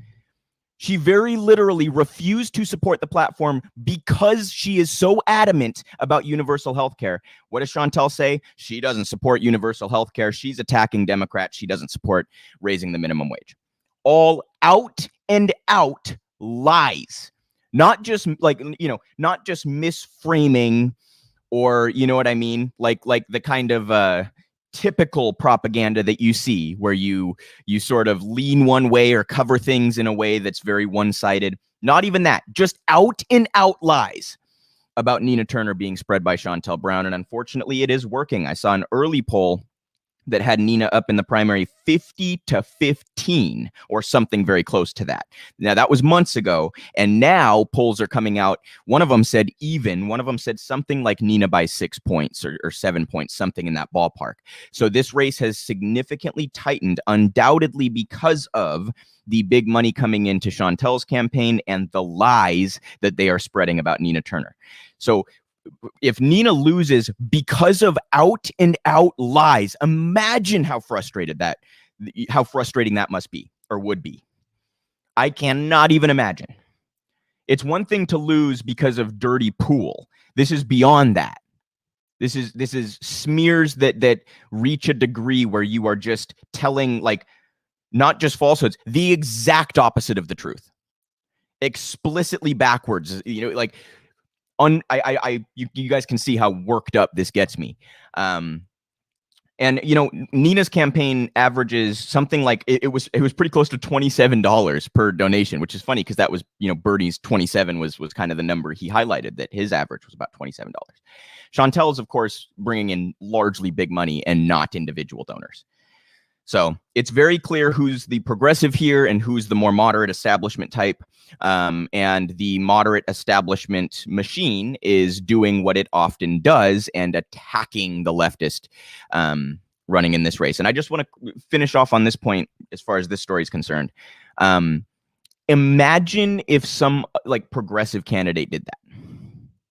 She very literally refused to support the platform because she is so adamant about universal health care. What does Shontel say? She doesn't support universal health care. She's attacking Democrats. She doesn't support raising the minimum wage. All out and out lies. Not just not just misframing, or you know what I mean? Like the kind of typical propaganda that you see where you sort of lean one way or cover things in a way that's very one-sided. Not even that, just out and out lies about Nina Turner being spread by Shontel Brown. And unfortunately, it is working. I saw an early poll that had Nina up in the primary 50-15 or something very close to that. Now, that was months ago, and now polls are coming out. One of them said even. One of them said something like Nina by 6 points or 7 points, something in that ballpark. So this race has significantly tightened, undoubtedly because of the big money coming into Shontel's campaign and the lies that they are spreading about Nina Turner. So if Nina loses because of out and out lies, imagine how frustrating that must be or would be. I cannot even imagine. It's one thing to lose because of dirty pool. This is beyond that. This is smears that reach a degree where you are just telling not just falsehoods, the exact opposite of the truth. Explicitly backwards, you guys can see how worked up this gets me. And, you know, Nina's campaign averages something like it was pretty close to $27 per donation, which is funny because that was, you know, Bernie's 27 was kind of the number he highlighted, that his average was about $27. Shontel is, of course, bringing in largely big money and not individual donors. So it's very clear who's the progressive here and who's the more moderate establishment type. And the moderate establishment machine is doing what it often does and attacking the leftist running in this race. And I just want to finish off on this point as far as this story is concerned. Imagine if some like progressive candidate did that.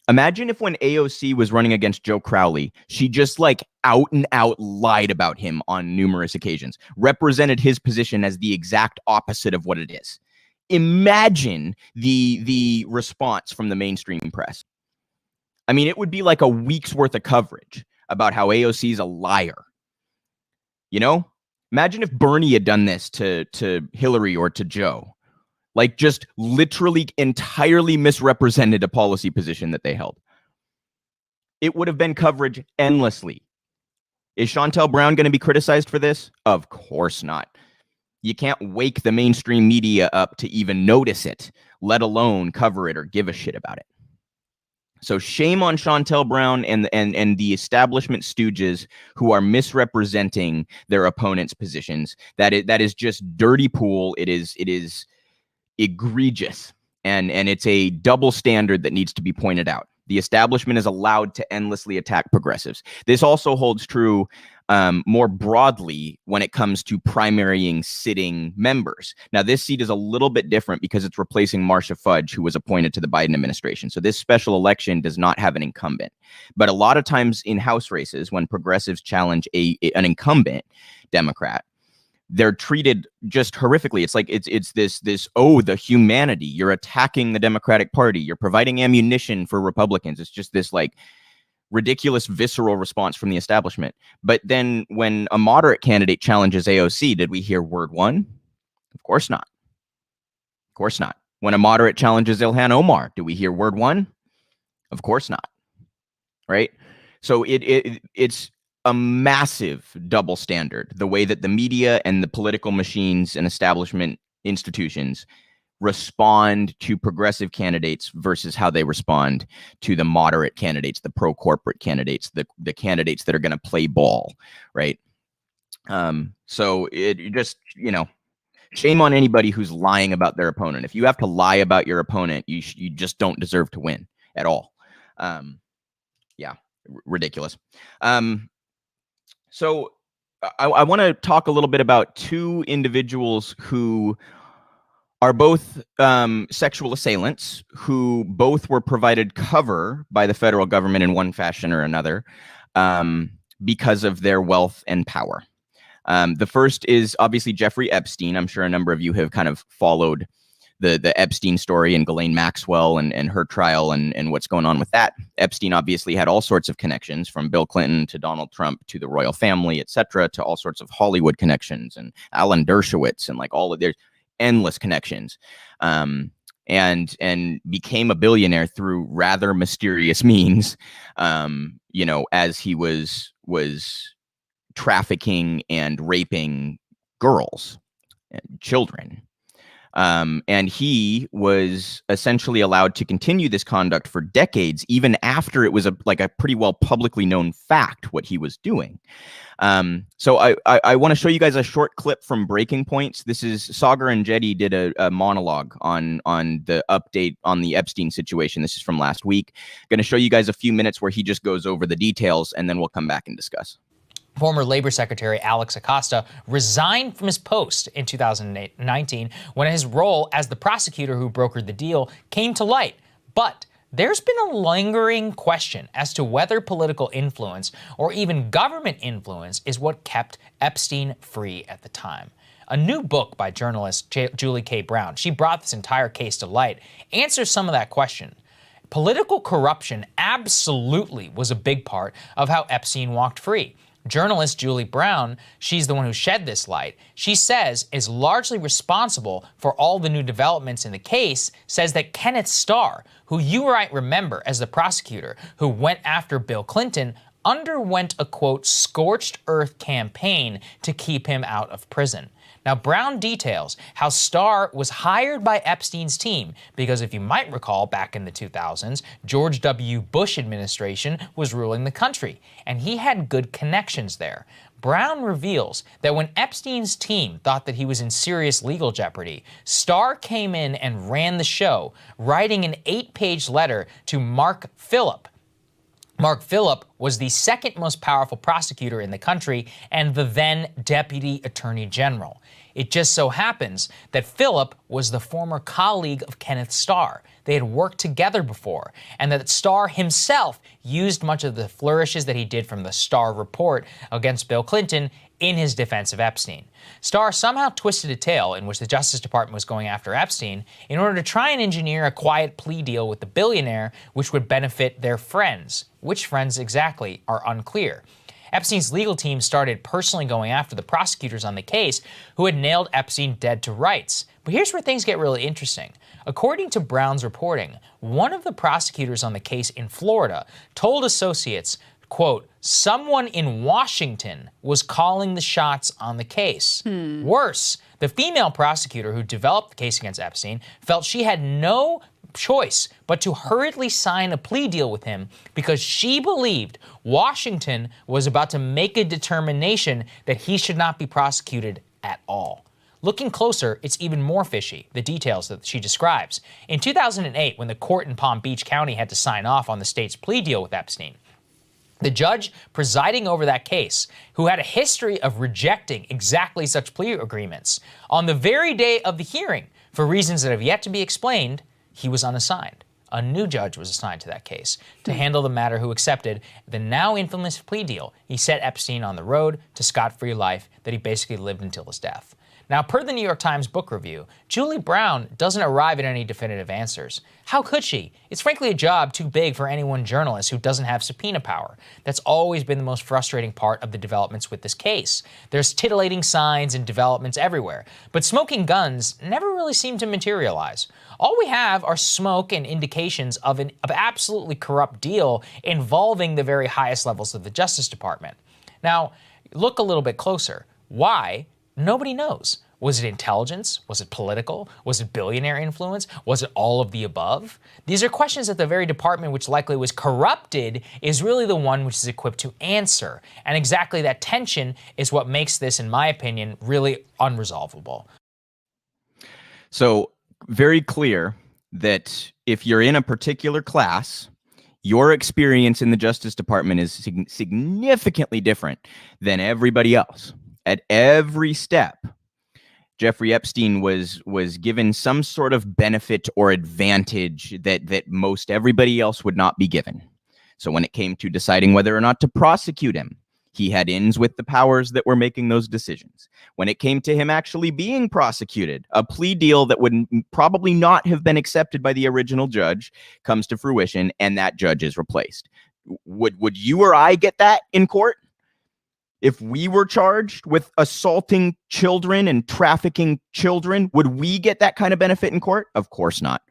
Imagine if when AOC was running against Joe Crowley, she just like out and out lied about him on numerous occasions, represented his position as the exact opposite of what it is. Imagine the response from the mainstream press. I mean, it would be like a week's worth of coverage about how AOC is a liar. You know, imagine if Bernie had done this to Hillary or to Joe. Like, just literally entirely misrepresented a policy position that they held. It would have been coverage endlessly. Is Shontel Brown going to be criticized for this? Of course not. You can't wake the mainstream media up to even notice it, let alone cover it or give a shit about it. So shame on Shontel Brown and the establishment stooges who are misrepresenting their opponents' positions. That is just dirty pool. It is egregious, and it's a double standard that needs to be pointed out. The establishment is allowed to endlessly attack progressives. This also holds true more broadly when it comes to primarying sitting members. Now, this seat is a little bit different because it's replacing Marcia Fudge, who was appointed to the Biden administration. So this special election does not have an incumbent. But a lot of times in House races, when progressives challenge an incumbent Democrat, they're treated just horrifically. It's like it's this the humanity. You're attacking the Democratic Party. You're providing ammunition for Republicans. It's just this like ridiculous, visceral response from the establishment. But then when a moderate candidate challenges AOC, did we hear word one? Of course not. Of course not. When a moderate challenges Ilhan Omar, do we hear word one? Of course not. Right? So it's a massive double standard, the way that the media and the political machines and establishment institutions respond to progressive candidates versus how they respond to the moderate candidates, the pro-corporate candidates, the candidates that are going to play ball, right? So it just, you know, shame on anybody who's lying about their opponent. If you have to lie about your opponent, you just don't deserve to win at all. Yeah, ridiculous. So I want to talk a little bit about two individuals who are both sexual assailants, who both were provided cover by the federal government in one fashion or another because of their wealth and power. The first is obviously Jeffrey Epstein. I'm sure a number of you have kind of followed the Epstein story and Ghislaine Maxwell and her trial and what's going on with that. Epstein obviously had all sorts of connections, from Bill Clinton to Donald Trump to the royal family, etc., to all sorts of Hollywood connections and Alan Dershowitz and like all of their endless connections, and became a billionaire through rather mysterious means, you know, as he was trafficking and raping girls, children. And he was essentially allowed to continue this conduct for decades, even after it was a pretty well publicly known fact what he was doing. So I want to show you guys a short clip from Breaking Points. This is Sagar and Jetty did a monologue on the update on the Epstein situation. This is from last week. Going to show you guys a few minutes where he just goes over the details, and then we'll come back and discuss. Former Labor Secretary Alex Acosta resigned from his post in 2019 when his role as the prosecutor who brokered the deal came to light. But there's been a lingering question as to whether political influence or even government influence is what kept Epstein free at the time. A new book by journalist Julie K. Brown, she brought this entire case to light, answers some of that question. Political corruption absolutely was a big part of how Epstein walked free. Journalist Julie Brown, she's the one who shed this light, she says is largely responsible for all the new developments in the case, says that Kenneth Starr, who you might remember as the prosecutor who went after Bill Clinton, underwent a, quote, scorched earth campaign to keep him out of prison. Now, Brown details how Starr was hired by Epstein's team because, if you might recall, back in the 2000s, George W. Bush administration was ruling the country, and he had good connections there. Brown reveals that when Epstein's team thought that he was in serious legal jeopardy, Starr came in and ran the show, writing an 8-page letter to Mark Phillip. Mark Phillip was the second most powerful prosecutor in the country and the then Deputy Attorney General. It just so happens that Phillip was the former colleague of Kenneth Starr. They had worked together before, and that Starr himself used much of the flourishes that he did from the Starr report against Bill Clinton in his defense of Epstein. Starr somehow twisted a tale in which the Justice Department was going after Epstein in order to try and engineer a quiet plea deal with the billionaire which would benefit their friends. Which friends exactly are unclear. Epstein's legal team started personally going after the prosecutors on the case who had nailed Epstein dead to rights. But here's where things get really interesting. According to Brown's reporting, one of the prosecutors on the case in Florida told associates, quote, someone in Washington was calling the shots on the case. Worse, the female prosecutor who developed the case against Epstein felt she had no choice but to hurriedly sign a plea deal with him because she believed Washington was about to make a determination that he should not be prosecuted at all. Looking closer, it's even more fishy, the details that she describes. In 2008, when the court in Palm Beach County had to sign off on the state's plea deal with Epstein, the judge presiding over that case, who had a history of rejecting exactly such plea agreements, on the very day of the hearing, for reasons that have yet to be explained, he was unassigned. A new judge was assigned to that case to handle the matter, who accepted the now infamous plea deal. He set Epstein on the road to scot-free life that he basically lived until his death. Now, per the New York Times book review, Julie Brown doesn't arrive at any definitive answers. How could she? It's frankly a job too big for any one journalist who doesn't have subpoena power. That's always been the most frustrating part of the developments with this case. There's titillating signs and developments everywhere, but smoking guns never really seem to materialize. All we have are smoke and indications of an absolutely corrupt deal involving the very highest levels of the Justice Department. Now, look a little bit closer. Why? Nobody knows. Was it intelligence? Was it political? Was it billionaire influence? Was it all of the above? These are questions that the very department which likely was corrupted is really the one which is equipped to answer. And exactly that tension is what makes this, in my opinion, really unresolvable. So, very clear that if you're in a particular class, your experience in the Justice Department is significantly different than everybody else. At every step, Jeffrey Epstein was given some sort of benefit or advantage that most everybody else would not be given. So when it came to deciding whether or not to prosecute him, he had ins with the powers that were making those decisions. When it came to him actually being prosecuted, a plea deal that would probably not have been accepted by the original judge comes to fruition, and that judge is replaced. Would you or I get that in court? If we were charged with assaulting children and trafficking children, would we get that kind of benefit in court? Of course not.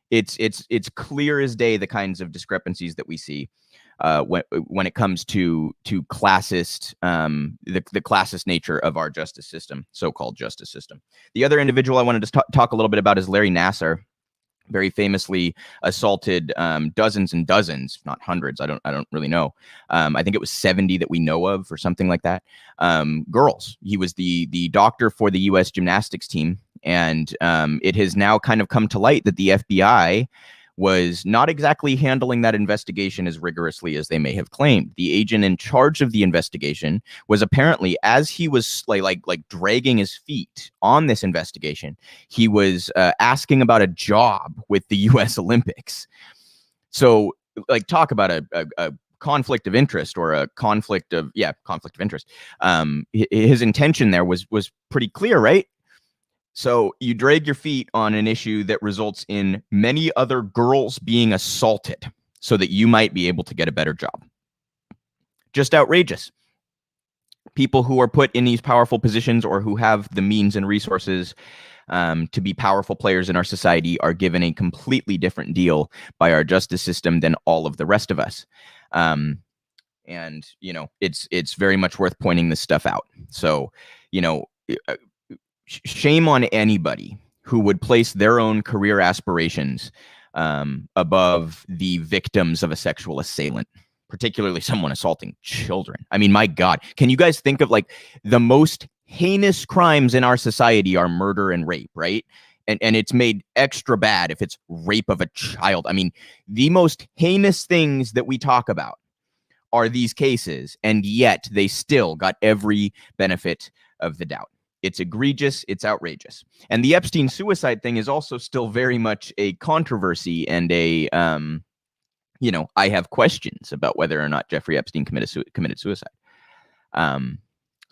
It's clear as day the kinds of discrepancies that we see when it comes to classist, the classist nature of our justice system, so-called justice system. The other individual I wanted to talk a little bit about is Larry Nassar. Very famously assaulted dozens and dozens, not hundreds. I don't really know. I think it was 70 that we know of, or something like that. Girls. He was the doctor for the U.S. gymnastics team, and it has now kind of come to light that the FBI was not exactly handling that investigation as rigorously as they may have claimed. The agent in charge of the investigation was apparently, as he was like dragging his feet on this investigation, he was asking about a job with the U.S. Olympics. So, like, talk about a conflict of interest, or a conflict of interest. His intention there was pretty clear, right? So you drag your feet on an issue that results in many other girls being assaulted so that you might be able to get a better job. Just outrageous. people who are put in these powerful positions or who have the means and resources to be powerful players in our society are given a completely different deal by our justice system than all of the rest of us. And, you know, it's very much worth pointing this stuff out. So, you know, shame on anybody who would place their own career aspirations above the victims of a sexual assailant, particularly someone assaulting children. I mean, my God, can you guys think of like the most heinous crimes in our society are murder and rape, right? And it's made extra bad if it's rape of a child. I mean, the most heinous things that we talk about are these cases, and yet they still got every benefit of the doubt. It's egregious. It's outrageous. And the Epstein suicide thing is also still very much a controversy and a, you know, I have questions about whether or not Jeffrey Epstein committed suicide.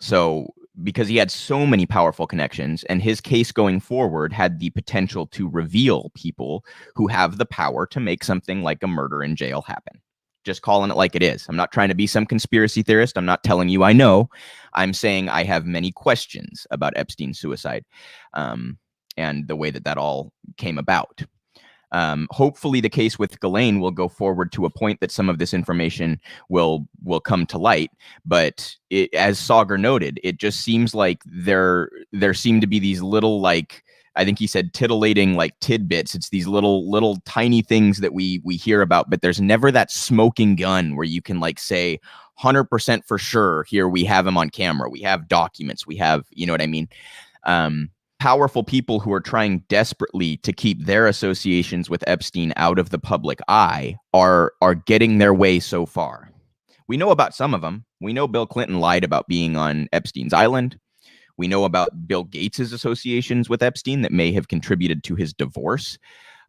So because he had so many powerful connections and his case going forward had the potential to reveal people who have the power to make something like a murder in jail happen. Just calling it like it is. I'm not trying to be some conspiracy theorist. I'm not telling you I know. I'm saying I have many questions about Epstein's suicide and the way that that all came about. Hopefully the case with Ghislaine will go forward to a point that some of this information will come to light. But as Sauger noted, it just seems like there seem to be these little, like, I think he said titillating, like tidbits. It's these little tiny things that we hear about, but there's never that smoking gun where you can like say 100% for sure, here we have him on camera. We have documents. We have, you know what I mean? Powerful people who are trying desperately to keep their associations with Epstein out of the public eye are getting their way so far. We know about some of them. We know Bill Clinton lied about being on Epstein's island. We know about Bill Gates's associations with Epstein that may have contributed to his divorce.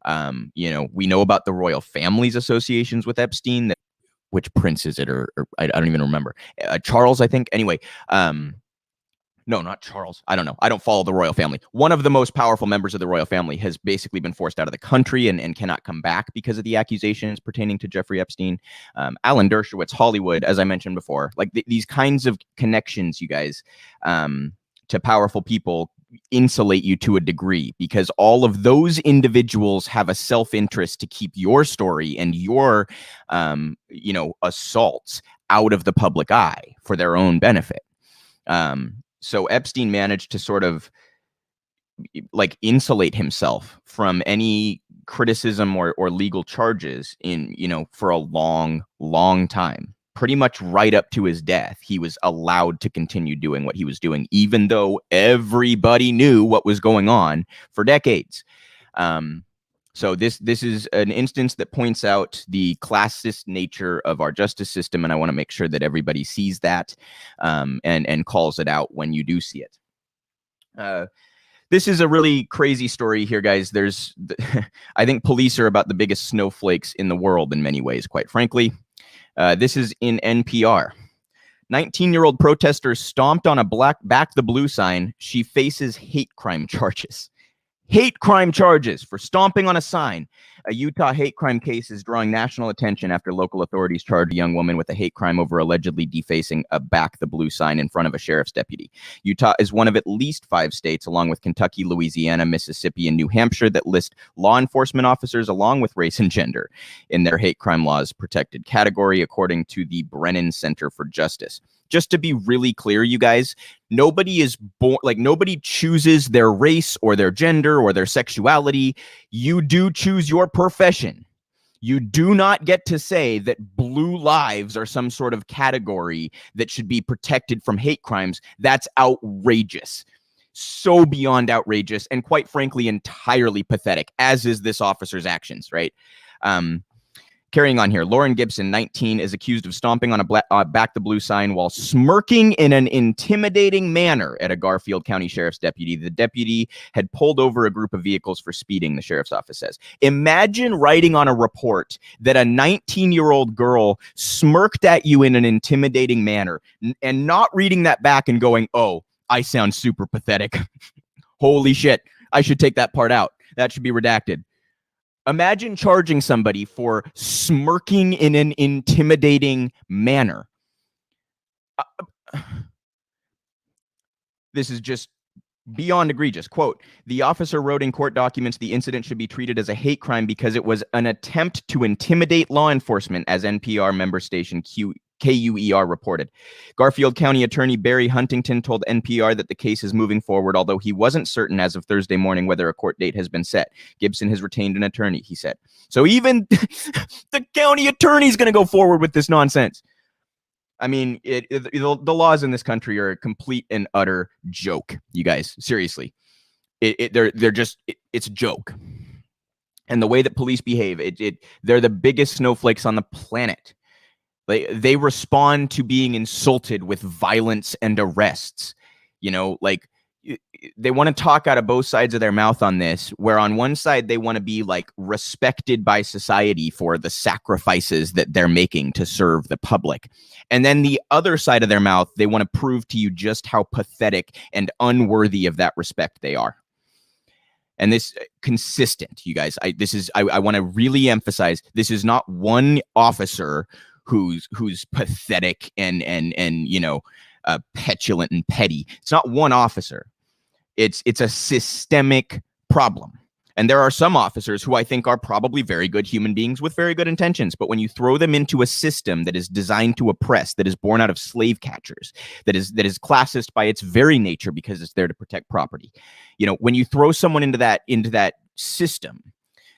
You know, we know about the royal family's associations with Epstein. Which prince is it? Or I don't even remember. Charles, I think. Anyway, no, not Charles. I don't know. I don't follow the royal family. One of the most powerful members of the royal family has basically been forced out of the country and cannot come back because of the accusations pertaining to Jeffrey Epstein. Alan Dershowitz, Hollywood, as I mentioned before, like these kinds of connections, you guys, to powerful people insulate you to a degree, because all of those individuals have a self-interest to keep your story and your, you know, assaults out of the public eye for their own benefit. So Epstein managed to sort of like insulate himself from any criticism or legal charges in, you know, for a long, long time. Pretty much right up to his death, he was allowed to continue doing what he was doing, even though everybody knew what was going on for decades. So this is an instance that points out the classist nature of our justice system, and I want to make sure that everybody sees that and calls it out when you do see it. This is a really crazy story here, guys. I think police are about the biggest snowflakes in the world in many ways, quite frankly. This is in NPR. 19-year-old protester stomped on a Back the Blue sign. She faces hate crime charges. Hate crime charges for stomping on a sign. A Utah hate crime case is drawing national attention after local authorities charged a young woman with a hate crime over allegedly defacing a Back the Blue sign in front of a sheriff's deputy. Utah is one of at least 5 states, along with Kentucky, Louisiana, Mississippi, and New Hampshire, that list law enforcement officers along with race and gender in their hate crime laws protected category, according to the Brennan Center for Justice. Just to be really clear, you guys, nobody is born, like nobody chooses their race or their gender or their sexuality. You do choose your profession. You do not get to say that blue lives are some sort of category that should be protected from hate crimes. That's outrageous. So beyond outrageous and quite frankly, entirely pathetic, as is this officer's actions, right? Carrying on here, Lauren Gibson, 19, is accused of stomping on a Back the Blue sign while smirking in an intimidating manner at a Garfield County Sheriff's deputy. The deputy had pulled over a group of vehicles for speeding, the sheriff's office says. Imagine writing on a report that a 19-year-old girl smirked at you in an intimidating manner and not reading that back and going, oh, I sound super pathetic. Holy shit, I should take that part out. That should be redacted. Imagine charging somebody for smirking in an intimidating manner. This is just beyond egregious. Quote, the officer wrote in court documents the incident should be treated as a hate crime because it was an attempt to intimidate law enforcement, as NPR member station KUER reported. Garfield County Attorney Barry Huntington told NPR that the case is moving forward, although he wasn't certain as of Thursday morning whether a court date has been set. Gibson has retained an attorney, he said. So even the county attorney is going to go forward with this nonsense. I mean, the laws in this country are a complete and utter joke, you guys. Seriously, it's a joke. And the way that police behave, they're the biggest snowflakes on the planet. They respond to being insulted with violence and arrests. You know, like they want to talk out of both sides of their mouth on this, where on one side they want to be like respected by society for the sacrifices that they're making to serve the public. And then the other side of their mouth, they want to prove to you just how pathetic and unworthy of that respect they are. And this consistent, you guys, I want to really emphasize, this is not one officer who's pathetic and you know, petulant and petty. It's not one officer. It's a systemic problem. And there are some officers who I think are probably very good human beings with very good intentions. But when you throw them into a system that is designed to oppress, that is born out of slave catchers, that is classist by its very nature because it's there to protect property. You know, when you throw someone into that system,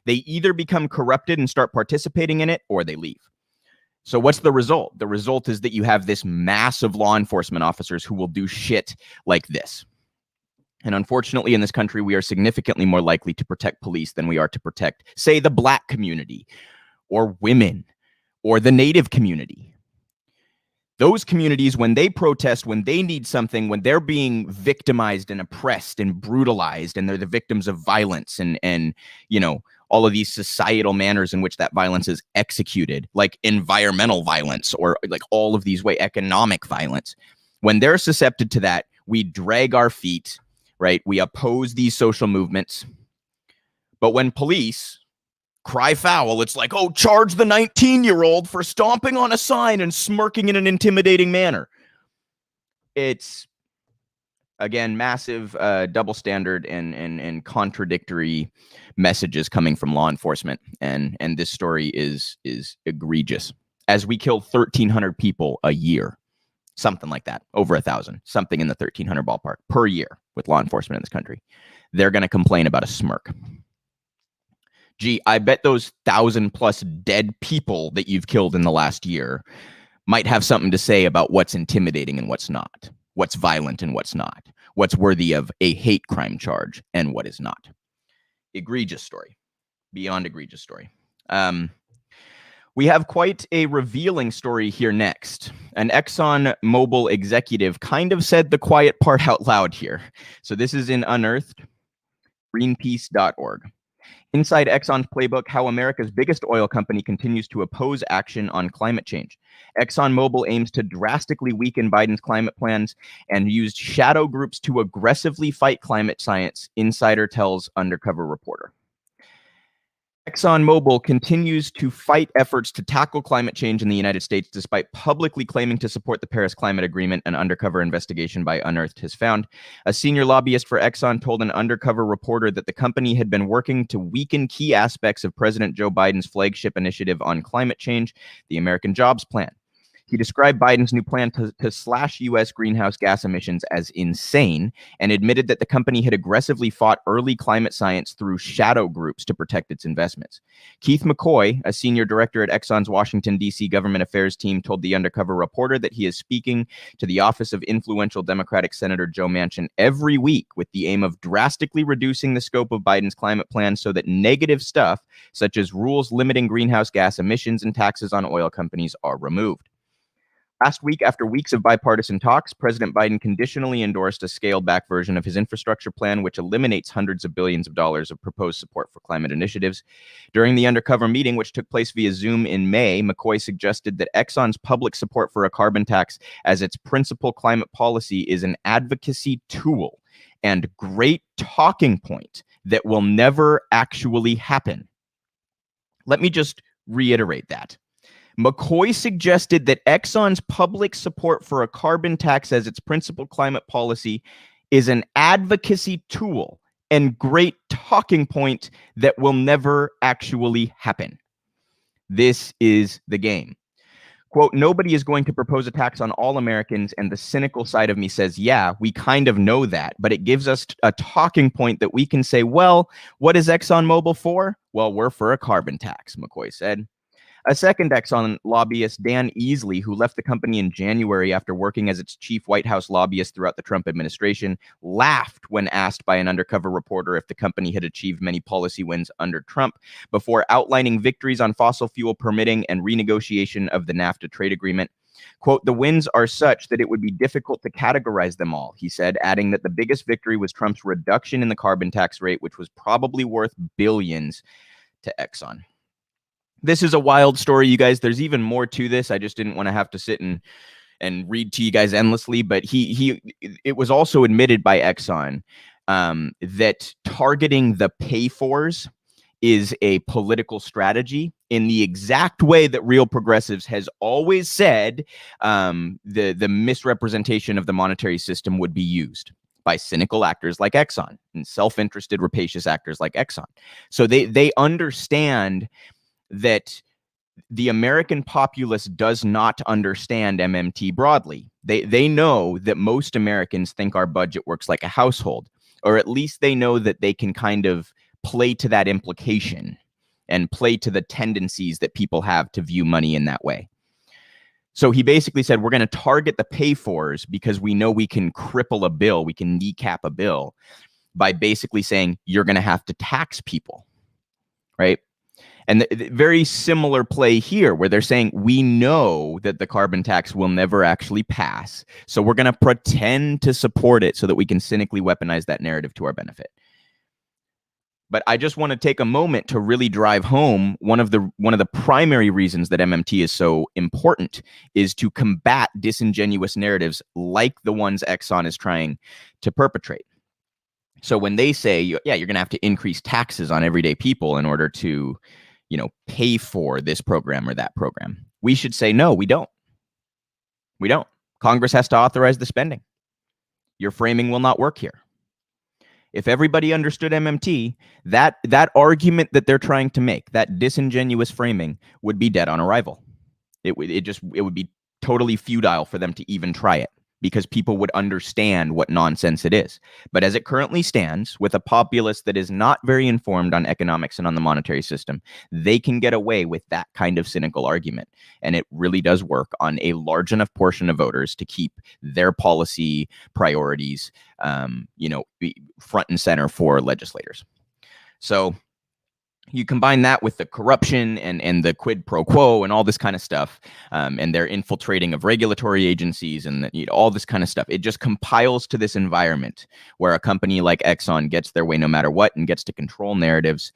they either become corrupted and start participating in it, or they leave. So what's the result? The result is that you have this mass of law enforcement officers who will do shit like this. And unfortunately, in this country, we are significantly more likely to protect police than we are to protect, say, the Black community or women or the Native community. Those communities, when they protest, when they need something, when they're being victimized and oppressed and brutalized, and they're the victims of violence and you know, all of these societal manners in which that violence is executed, like environmental violence or like all of these economic violence, when they're susceptible to that, we drag our feet. Right? We oppose these social movements. But when police cry foul, it's like, oh, charge the 19-year-old for stomping on a sign and smirking in an intimidating manner. It's, again, massive double standard and contradictory messages coming from law enforcement. And this story is egregious. As we kill 1,300 people a year. Something like that, over 1,000, something in the 1,300 ballpark per year with law enforcement in this country. They're going to complain about a smirk. Gee, I bet those 1,000+ dead people that you've killed in the last year might have something to say about what's intimidating and what's not, what's violent and what's not, what's worthy of a hate crime charge and what is not. Egregious story, beyond egregious story. We have quite a revealing story here next. An Exxon Mobil executive kind of said the quiet part out loud here. So this is in Unearthed, Greenpeace.org. Inside Exxon's playbook, how America's biggest oil company continues to oppose action on climate change. ExxonMobil aims to drastically weaken Biden's climate plans and used shadow groups to aggressively fight climate science, insider tells undercover reporter. ExxonMobil continues to fight efforts to tackle climate change in the United States despite publicly claiming to support the Paris Climate Agreement, an undercover investigation by Unearthed has found. A senior lobbyist for Exxon told an undercover reporter that the company had been working to weaken key aspects of President Joe Biden's flagship initiative on climate change, the American Jobs Plan. He described Biden's new plan to slash U.S. greenhouse gas emissions as insane and admitted that the company had aggressively fought early climate science through shadow groups to protect its investments. Keith McCoy, a senior director at Exxon's Washington, D.C. government affairs team, told the undercover reporter that he is speaking to the office of influential Democratic Senator Joe Manchin every week with the aim of drastically reducing the scope of Biden's climate plan so that negative stuff, such as rules limiting greenhouse gas emissions and taxes on oil companies, are removed. Last week, after weeks of bipartisan talks, President Biden conditionally endorsed a scaled-back version of his infrastructure plan, which eliminates hundreds of billions of dollars of proposed support for climate initiatives. During the undercover meeting, which took place via Zoom in May, McCoy suggested that Exxon's public support for a carbon tax as its principal climate policy is an advocacy tool and great talking point that will never actually happen. Let me just reiterate that. McCoy suggested that Exxon's public support for a carbon tax as its principal climate policy is an advocacy tool and great talking point that will never actually happen. This is the game. Quote, nobody is going to propose a tax on all Americans, and the cynical side of me says, yeah, we kind of know that, but it gives us a talking point that we can say, well, what is ExxonMobil for? Well, we're for a carbon tax, McCoy said. A second Exxon lobbyist, Dan Easley, who left the company in January after working as its chief White House lobbyist throughout the Trump administration, laughed when asked by an undercover reporter if the company had achieved many policy wins under Trump before outlining victories on fossil fuel permitting and renegotiation of the NAFTA trade agreement. Quote, the wins are such that it would be difficult to categorize them all, he said, adding that the biggest victory was Trump's reduction in the carbon tax rate, which was probably worth billions to Exxon. This is a wild story, you guys. There's even more to this. I just didn't want to have to sit and read to you guys endlessly. But it was also admitted by Exxon that targeting the pay-fors is a political strategy in the exact way that Real Progressives has always said the misrepresentation of the monetary system would be used by cynical actors like Exxon and self-interested, rapacious actors like Exxon. So they understand that the American populace does not understand MMT broadly. They know that most Americans think our budget works like a household, or at least they know that they can kind of play to that implication and play to the tendencies that people have to view money in that way. So he basically said, we're going to target the pay-fors because we know we can cripple a bill, we can kneecap a bill by basically saying you're going to have to tax people, right? And the very similar play here where they're saying we know that the carbon tax will never actually pass. So we're going to pretend to support it so that we can cynically weaponize that narrative to our benefit. But I just want to take a moment to really drive home one of the primary reasons that MMT is so important is to combat disingenuous narratives like the ones Exxon is trying to perpetrate. So when they say, yeah, you're going to have to increase taxes on everyday people in order to pay for this program or that program, we should say, no, we don't. We don't. Congress has to authorize the spending. Your framing will not work here. If everybody understood MMT, that argument that they're trying to make, that disingenuous framing, would be dead on arrival. It would be totally futile for them to even try it, because people would understand what nonsense it is. But as it currently stands, with a populace that is not very informed on economics and on the monetary system, they can get away with that kind of cynical argument. And it really does work on a large enough portion of voters to keep their policy priorities, front and center for legislators. So you combine that with the corruption and the quid pro quo and all this kind of stuff, and their infiltrating of regulatory agencies and all this kind of stuff. It just compiles to this environment where a company like Exxon gets their way no matter what and gets to control narratives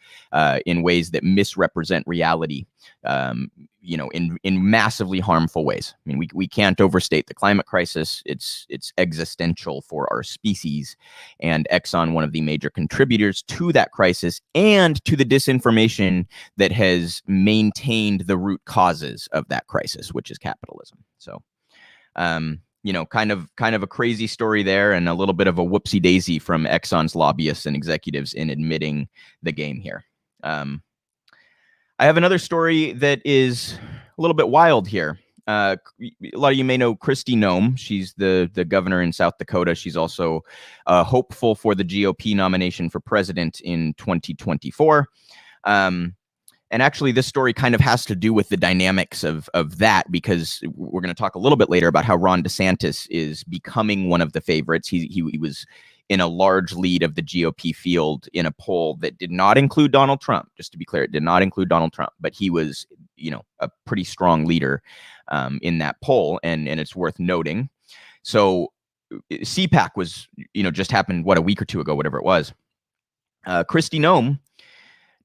in ways that misrepresent reality, in massively harmful ways. I mean, we can't overstate the climate crisis. It's existential for our species, and Exxon, one of the major contributors to that crisis and to the disinformation that has maintained the root causes of that crisis, which is capitalism. So, kind of a crazy story there, and a little bit of a whoopsie daisy from Exxon's lobbyists and executives in admitting the game here. I have another story that is a little bit wild here. A lot of you may know Kristi Noem. She's the governor in South Dakota. She's also hopeful for the GOP nomination for president in 2024. And actually, this story kind of has to do with the dynamics of that, because we're going to talk a little bit later about how Ron DeSantis is becoming one of the favorites. He was in a large lead of the GOP field in a poll that did not include Donald Trump. Just to be clear, it did not include Donald Trump, but he was, a pretty strong leader in that poll, and it's worth noting. So CPAC was, just happened, a week or two ago, whatever it was. Kristi Noem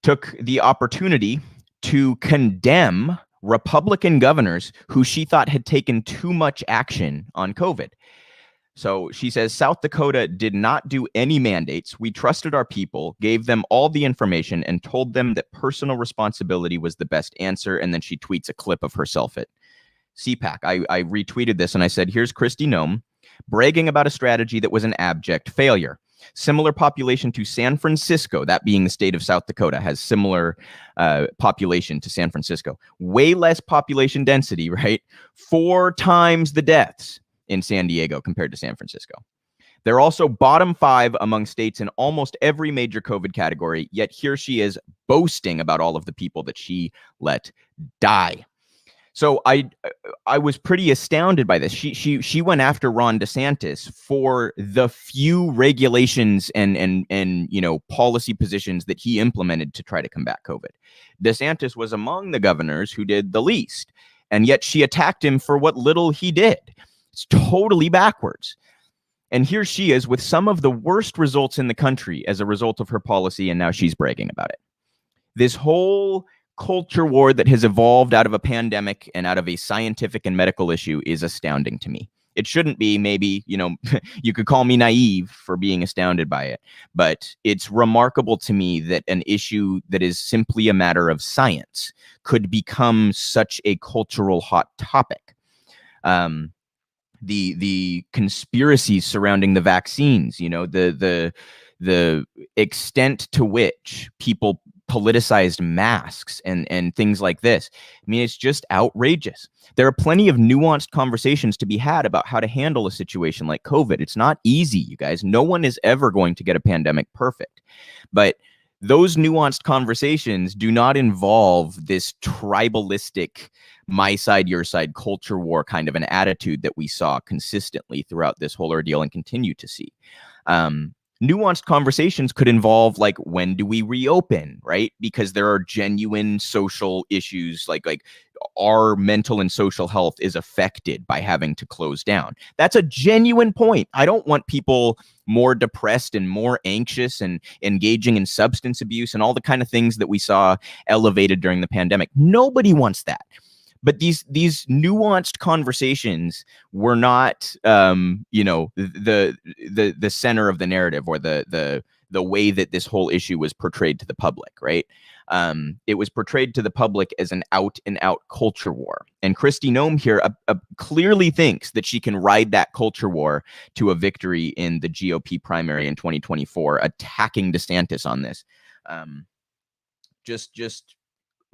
took the opportunity to condemn Republican governors who she thought had taken too much action on COVID. So she says, South Dakota did not do any mandates. We trusted our people, gave them all the information, and told them that personal responsibility was the best answer. And then she tweets a clip of herself at CPAC. I retweeted this and I said, here's Kristi Noem bragging about a strategy that was an abject failure. Similar population to San Francisco, that being the state of South Dakota, has similar population to San Francisco. Way less population density, right? 4 times the deaths in San Diego compared to San Francisco. They're also bottom 5 among states in almost every major COVID category, yet here she is boasting about all of the people that she let die. So I was pretty astounded by this. She went after Ron DeSantis for the few regulations and policy positions that he implemented to try to combat COVID. DeSantis was among the governors who did the least, and yet she attacked him for what little he did. It's totally backwards. And here she is with some of the worst results in the country as a result of her policy, and now she's bragging about it. This whole culture war that has evolved out of a pandemic and out of a scientific and medical issue is astounding to me. It shouldn't be. Maybe, you could call me naive for being astounded by it, but it's remarkable to me that an issue that is simply a matter of science could become such a cultural hot topic. The conspiracies surrounding the vaccines, the extent to which people politicized masks and things like this. I mean, it's just outrageous. There are plenty of nuanced conversations to be had about how to handle a situation like COVID. It's not easy, you guys. No one is ever going to get a pandemic perfect. But those nuanced conversations do not involve this tribalistic, my side, your side culture war kind of an attitude that we saw consistently throughout this whole ordeal and continue to see. Nuanced conversations could involve, like, when do we reopen, right? Because there are genuine social issues, like our mental and social health is affected by having to close down. That's a genuine point. I don't want people more depressed and more anxious and engaging in substance abuse and all the kind of things that we saw elevated during the pandemic. Nobody wants that. But these nuanced conversations were not, the center of the narrative or the way that this whole issue was portrayed to the public, right? It was portrayed to the public as an out-and-out culture war. And Kristi Noem here clearly thinks that she can ride that culture war to a victory in the GOP primary in 2024, attacking DeSantis on this. Just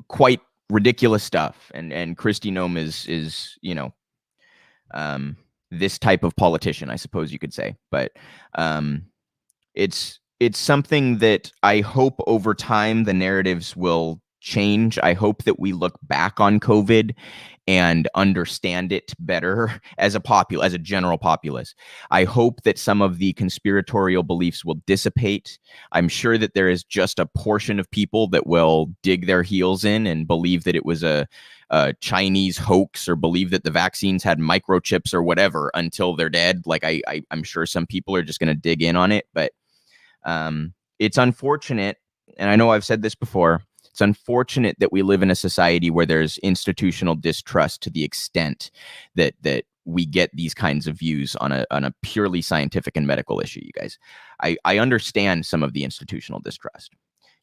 quite ridiculous stuff. And Kristi Noem is this type of politician, I suppose you could say. But it's something that I hope over time the narratives will change. I hope that we look back on COVID and understand it better as a general populace. I hope that some of the conspiratorial beliefs will dissipate. I'm sure that there is just a portion of people that will dig their heels in and believe that it was a Chinese hoax or believe that the vaccines had microchips or whatever until they're dead. Like I'm sure some people are just going to dig in on it, but it's unfortunate. And I know I've said this before. It's unfortunate that we live in a society where there's institutional distrust to the extent that we get these kinds of views on a purely scientific and medical issue, you guys. I understand some of the institutional distrust.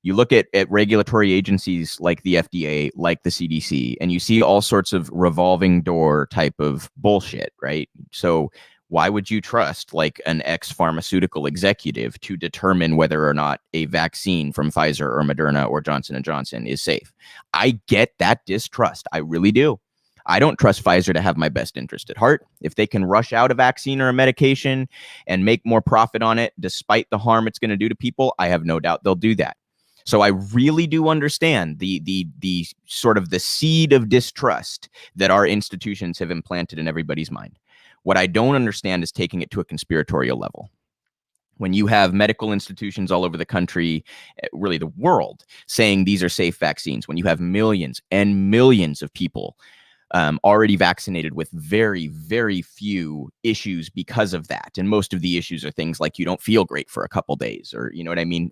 You look at regulatory agencies like the FDA, like the CDC, and you see all sorts of revolving door type of bullshit, right? So why would you trust like an ex-pharmaceutical executive to determine whether or not a vaccine from Pfizer or Moderna or Johnson & Johnson is safe? I get that distrust. I really do. I don't trust Pfizer to have my best interest at heart. If they can rush out a vaccine or a medication and make more profit on it, despite the harm it's going to do to people, I have no doubt they'll do that. So I really do understand the sort of the seed of distrust that our institutions have implanted in everybody's mind. What I don't understand is taking it to a conspiratorial level. When you have medical institutions all over the country, really the world, saying these are safe vaccines, when you have millions and millions of people already vaccinated with very, very few issues because of that. And most of the issues are things like you don't feel great for a couple days, or you know what I mean?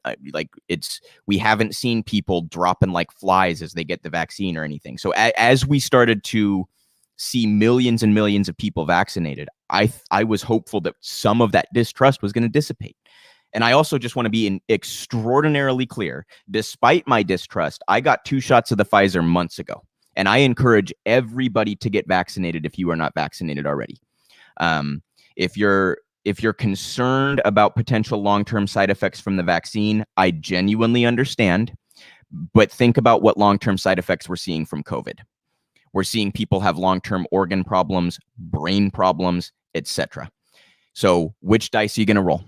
We haven't seen people dropping like flies as they get the vaccine or anything. So as we started to see millions and millions of people vaccinated, I was hopeful that some of that distrust was going to dissipate. And I also just want to be extraordinarily clear. Despite my distrust, I got 2 shots of the Pfizer months ago. And I encourage everybody to get vaccinated if you are not vaccinated already. If you're concerned about potential long-term side effects from the vaccine, I genuinely understand, but think about what long-term side effects we're seeing from COVID. We're seeing people have long-term organ problems, brain problems, etc. So which dice are you going to roll?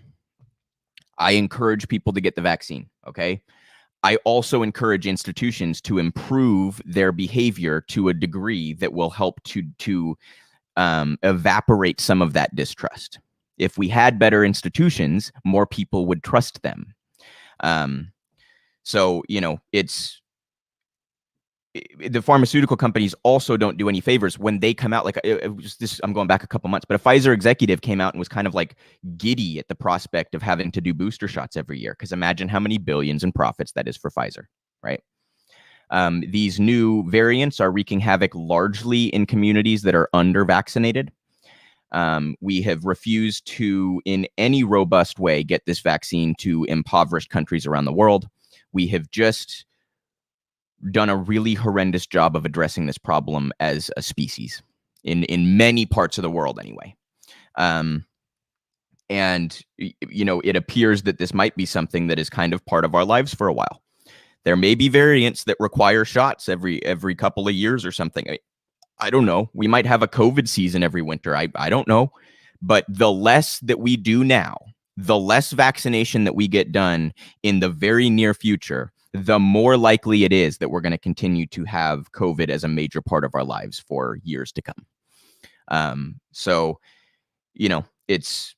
I encourage people to get the vaccine, okay? I also encourage institutions to improve their behavior to a degree that will help to evaporate some of that distrust. If we had better institutions, more people would trust them. So, you know, the pharmaceutical companies also don't do any favors when they come out. Like I'm going back a couple months, but a Pfizer executive came out and was kind of like giddy at the prospect of having to do booster shots every year. Because imagine how many billions in profits that is for Pfizer, right? These new variants are wreaking havoc largely in communities that are under-vaccinated. We have refused to, in any robust way, get this vaccine to impoverished countries around the world. We have just done a really horrendous job of addressing this problem as a species in many parts of the world anyway. And, you know, it appears that this might be something that is kind of part of our lives for a while. There may be variants that require shots every couple of years or something. I don't know. We might have a COVID season every winter. I don't know. But the less that we do now, the less vaccination that we get done in the very near future, the more likely it is that we're going to continue to have COVID as a major part of our lives for years to come. So, you know, it's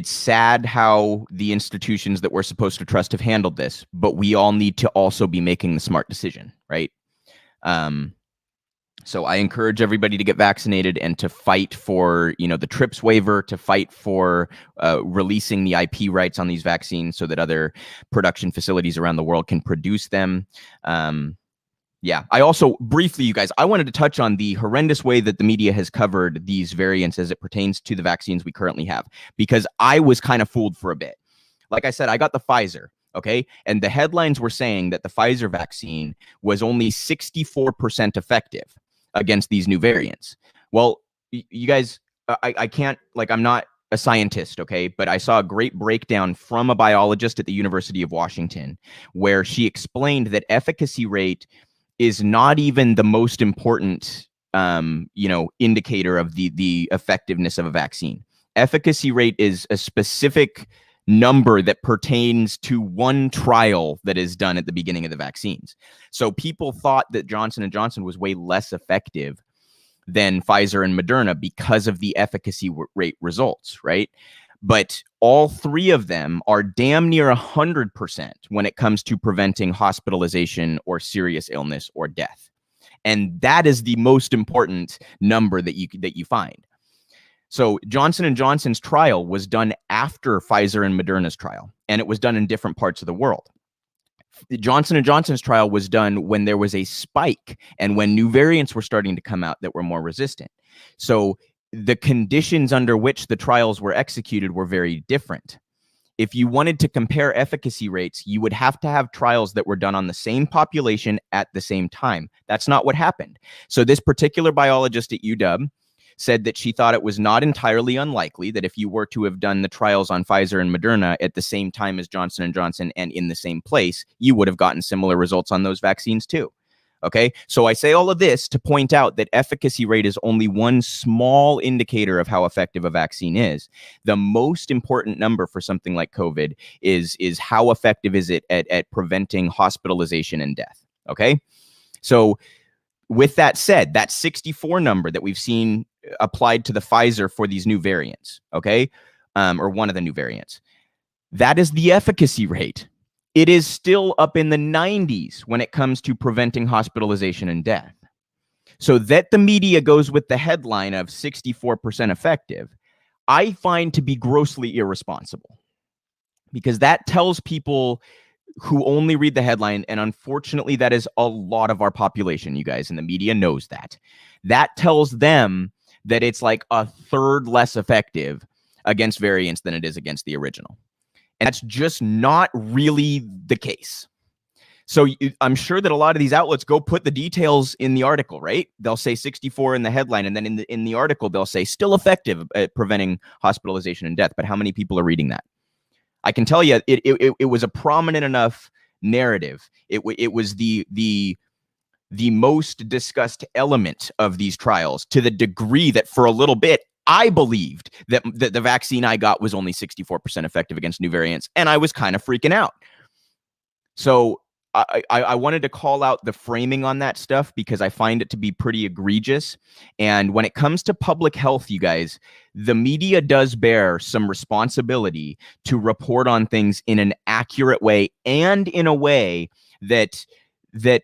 sad how the institutions that we're supposed to trust have handled this, but we all need to also be making the smart decision, right? So I encourage everybody to get vaccinated and to fight for, you know, the TRIPS waiver, to fight for releasing the IP rights on these vaccines so that other production facilities around the world can produce them. Yeah, I also briefly, you guys, I wanted to touch on the horrendous way that the media has covered these variants as it pertains to the vaccines we currently have, because I was kind of fooled for a bit. Like I said, I got the Pfizer. Okay. And the headlines were saying that the Pfizer vaccine was only 64% effective against these new variants. Well, you guys, I can't, like, I'm not a scientist, okay, but I saw a great breakdown from a biologist at the University of Washington where she explained that efficacy rate is not even the most important, you know, indicator of the effectiveness of a vaccine. Efficacy rate is a specific number that pertains to one trial that is done at the beginning of the vaccines. So people thought that Johnson & Johnson was way less effective than Pfizer and Moderna because of the efficacy rate results, right? But all three of them are damn near 100% when it comes to preventing hospitalization or serious illness or death. And that is the most important number that you find. So Johnson & Johnson's trial was done after Pfizer and Moderna's trial, and it was done in different parts of the world. Johnson & Johnson's trial was done when there was a spike and when new variants were starting to come out that were more resistant. So the conditions under which the trials were executed were very different. If you wanted to compare efficacy rates, you would have to have trials that were done on the same population at the same time. That's not what happened. So this particular biologist at UW said that she thought it was not entirely unlikely that if you were to have done the trials on Pfizer and Moderna at the same time as Johnson & Johnson and in the same place, you would have gotten similar results on those vaccines too. Okay, so I say all of this to point out that efficacy rate is only one small indicator of how effective a vaccine is. The most important number for something like COVID is how effective is it at preventing hospitalization and death. Okay, so with that said, that 64 number that we've seen applied to the Pfizer for these new variants, okay, or one of the new variants, that is the efficacy rate. It is still up in the 90s when it comes to preventing hospitalization and death. So that the media goes with the headline of 64% effective, I find to be grossly irresponsible, because that tells people who only read the headline, and unfortunately that is a lot of our population, you guys, and the media knows that. That tells them that it's like a third less effective against variants than it is against the original. And that's just not really the case. So I'm sure that a lot of these outlets go put the details in the article, right? They'll say 64 in the headline, and then in the article they'll say still effective at preventing hospitalization and death. But how many people are reading that? I can tell you, it was a prominent enough narrative. It was the most discussed element of these trials, to the degree that for a little bit I believed that the vaccine I got was only 64% effective against new variants, and I was kind of freaking out. So I wanted to call out the framing on that stuff because I find it to be pretty egregious. And when it comes to public health, you guys, the media does bear some responsibility to report on things in an accurate way, and in a way that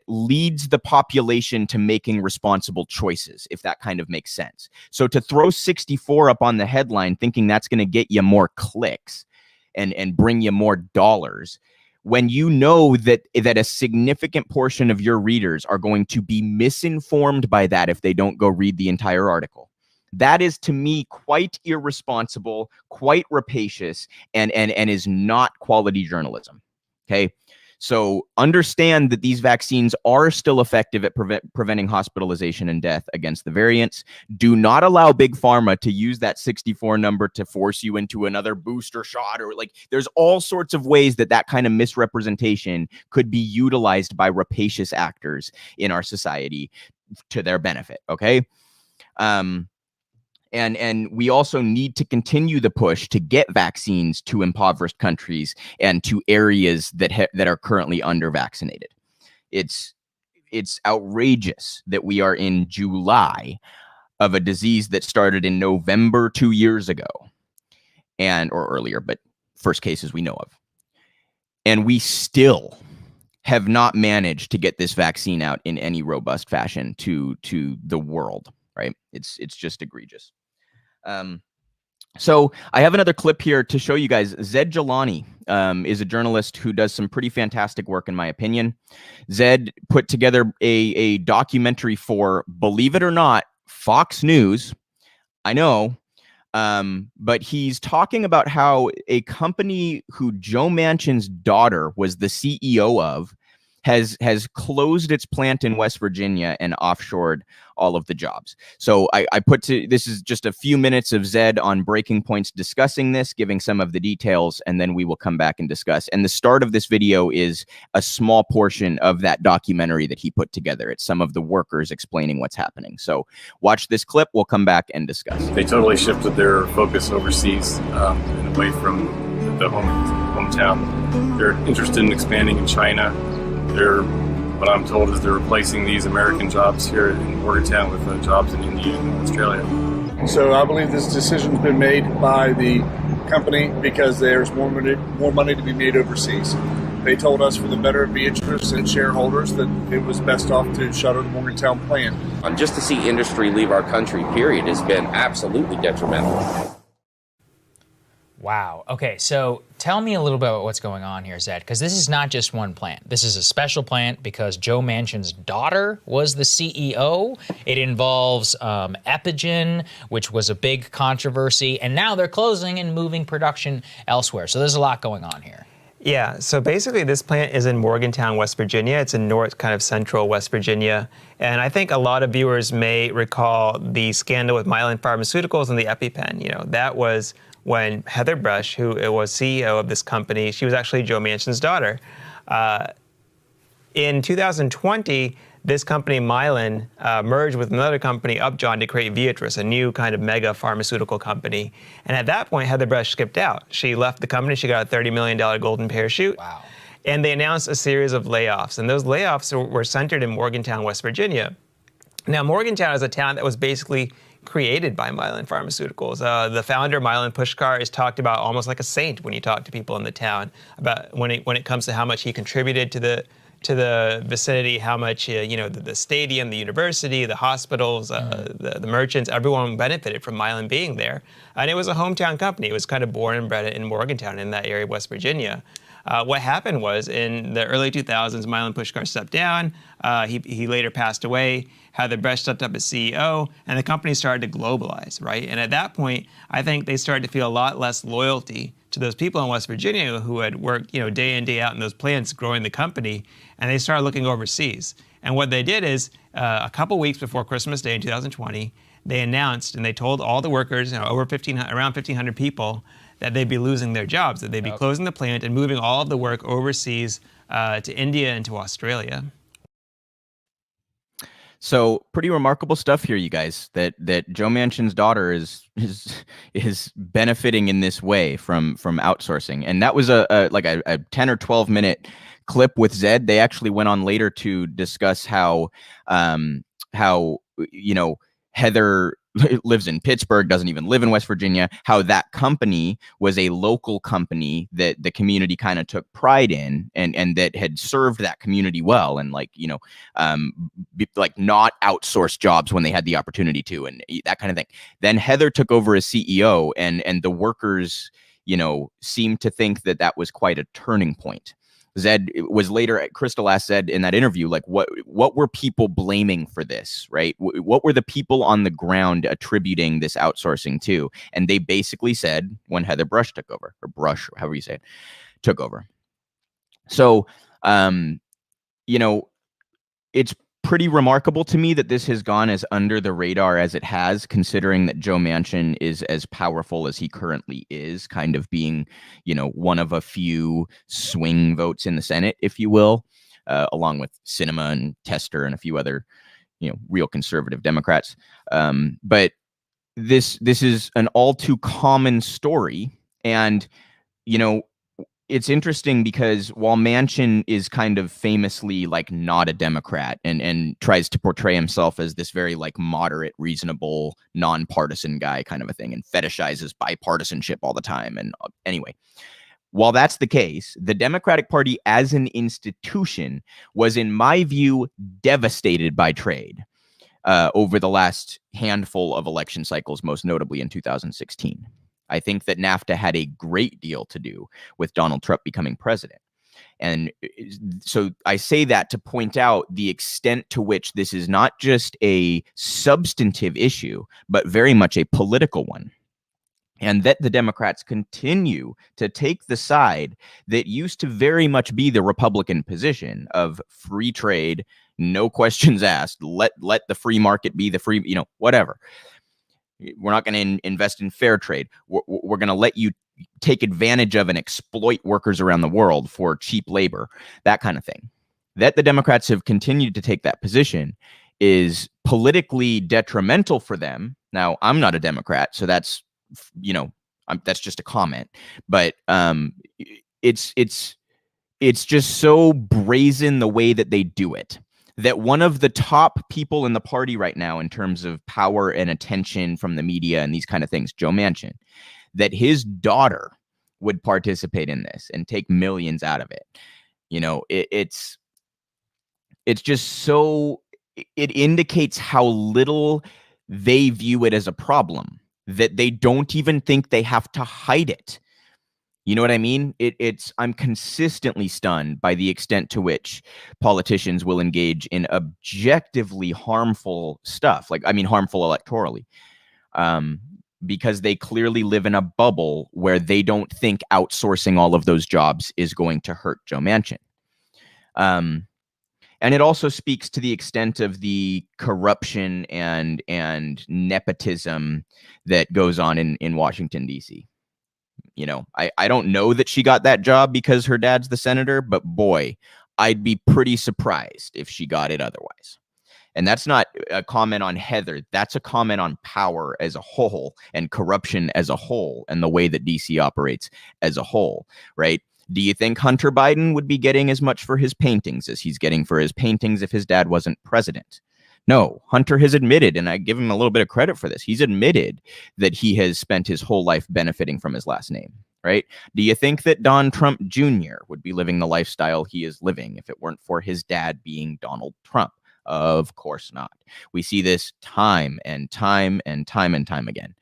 leads the population to making responsible choices, if that kind of makes sense. So to throw 64 up on the headline thinking that's going to get you more clicks and bring you more dollars, when you know that a significant portion of your readers are going to be misinformed by that if they don't go read the entire article. That is, to me, quite irresponsible, quite rapacious, and is not quality journalism. Okay? So understand that these vaccines are still effective at preventing hospitalization and death against the variants. Do not allow Big Pharma to use that 64 number to force you into another booster shot, or there's all sorts of ways that kind of misrepresentation could be utilized by rapacious actors in our society to their benefit. Okay. And we also need to continue the push to get vaccines to impoverished countries and to areas that are currently under-vaccinated. It's outrageous that we are in July of a disease that started in November 2 years ago, or earlier, but first cases we know of. And we still have not managed to get this vaccine out in any robust fashion to the world, right? It's just egregious. So I have another clip here to show you guys. Zed Jelani is a journalist who does some pretty fantastic work, in my opinion. Zed put together a documentary for, believe it or not, Fox News. I know, but he's talking about how a company who Joe Manchin's daughter was the CEO of has closed its plant in West Virginia and offshored all of the jobs. So this is just a few minutes of Zed on Breaking Points discussing this, giving some of the details, and then we will come back and discuss. And the start of this video is a small portion of that documentary that he put together. It's some of the workers explaining what's happening. So watch this clip. We'll come back and discuss. They totally shifted their focus overseas and away from the hometown. They're interested in expanding in China. What I'm told is they're replacing these American jobs here in Morgantown with jobs in India and Australia. So I believe this decision's been made by the company because there's more money to be made overseas. They told us, for the better of the interests and shareholders, that it was best off to shutter the Morgantown plant. Just to see industry leave our country, period, has been absolutely detrimental. Wow. Okay, so tell me a little bit about what's going on here, Zed, because this is not just one plant. This is a special plant because Joe Manchin's daughter was the CEO. It involves Epigen, which was a big controversy, and now they're closing and moving production elsewhere. So there's a lot going on here. Yeah, so basically this plant is in Morgantown, West Virginia. It's in north, kind of central West Virginia. And I think a lot of viewers may recall the scandal with Mylan Pharmaceuticals and the EpiPen. You know, that was when Heather Brush, who was CEO of this company, she was actually Joe Manchin's daughter. In 2020, this company, Mylan, merged with another company, Upjohn, to create Viatris, a new kind of mega pharmaceutical company. And at that point, Heather Brush skipped out. She left the company. She got a $30 million golden parachute. Wow. And they announced a series of layoffs. And those layoffs were centered in Morgantown, West Virginia. Now, Morgantown is a town that was basically created by Mylan Pharmaceuticals. The founder, Mylan Pushkar, is talked about almost like a saint when you talk to people in the town about when it comes to how much he contributed to the vicinity, how much the stadium, the university, the hospitals, the merchants, everyone benefited from Mylan being there. And it was a hometown company. It was kind of born and bred in Morgantown, in that area of West Virginia. What happened was, in the early 2000s, Mylan Pushkar stepped down. He later passed away. Heather Brush stepped up as CEO, and the company started to globalize, right? And at that point, I think they started to feel a lot less loyalty to those people in West Virginia who had worked, day in, day out in those plants growing the company, and they started looking overseas. And what they did is, a couple weeks before Christmas Day in 2020, they announced and they told all the workers, around 1,500 people, that they'd be losing their jobs, that they'd be closing the plant and moving all of the work overseas to India and to Australia. So pretty remarkable stuff here, you guys, that Joe Manchin's daughter is benefiting in this way from outsourcing. And that was a 10 or 12 minute clip with Zed. They actually went on later to discuss how Heather lives in Pittsburgh, doesn't even live in West Virginia, how that company was a local company that the community kind of took pride in and that had served that community well, and not outsource jobs when they had the opportunity to, and that kind of thing. Then Heather took over as CEO, and the workers, seemed to think that was quite a turning point. Zed was later, Crystal asked Zed in that interview, like, what were people blaming for this, right? What were the people on the ground attributing this outsourcing to? And they basically said when Heather Brush took over, or Brush, or however you say it, took over. So, it's pretty remarkable to me that this has gone as under the radar as it has, considering that Joe Manchin is as powerful as he currently is, kind of being, one of a few swing votes in the Senate, if you will, along with Sinema and Tester and a few other, real conservative Democrats. But this is an all too common story. And, it's interesting because while Manchin is kind of famously not a Democrat and tries to portray himself as this very moderate, reasonable, nonpartisan guy kind of a thing, and fetishizes bipartisanship all the time. And anyway, while that's the case, the Democratic Party as an institution was, in my view, devastated by trade over the last handful of election cycles, most notably in 2016. I think that NAFTA had a great deal to do with Donald Trump becoming president. And so I say that to point out the extent to which this is not just a substantive issue, but very much a political one. And that the Democrats continue to take the side that used to very much be the Republican position of free trade, no questions asked, let the free market be the free, whatever. We're not going to invest in fair trade. We're going to let you take advantage of and exploit workers around the world for cheap labor, that kind of thing. That the Democrats have continued to take that position is politically detrimental for them. Now, I'm not a Democrat, so that's, that's just a comment. But it's just so brazen the way that they do it, that one of the top people in the party right now in terms of power and attention from the media and these kind of things, Joe Manchin, that his daughter would participate in this and take millions out of it. It's just so, it indicates how little they view it as a problem, that they don't even think they have to hide it. You know what I mean? I'm consistently stunned by the extent to which politicians will engage in objectively harmful stuff, harmful electorally, because they clearly live in a bubble where they don't think outsourcing all of those jobs is going to hurt Joe Manchin. And it also speaks to the extent of the corruption and nepotism that goes on in Washington, D.C. I don't know that she got that job because her dad's the senator, but boy, I'd be pretty surprised if she got it otherwise. And that's not a comment on Heather. That's a comment on power as a whole and corruption as a whole and the way that DC operates as a whole, right? Do you think Hunter Biden would be getting as much for his paintings as he's getting for his paintings if his dad wasn't president? No, Hunter has admitted, and I give him a little bit of credit for this, he's admitted that he has spent his whole life benefiting from his last name, right? Do you think that Don Trump Jr. would be living the lifestyle he is living if it weren't for his dad being Donald Trump? Of course not. We see this time and time again.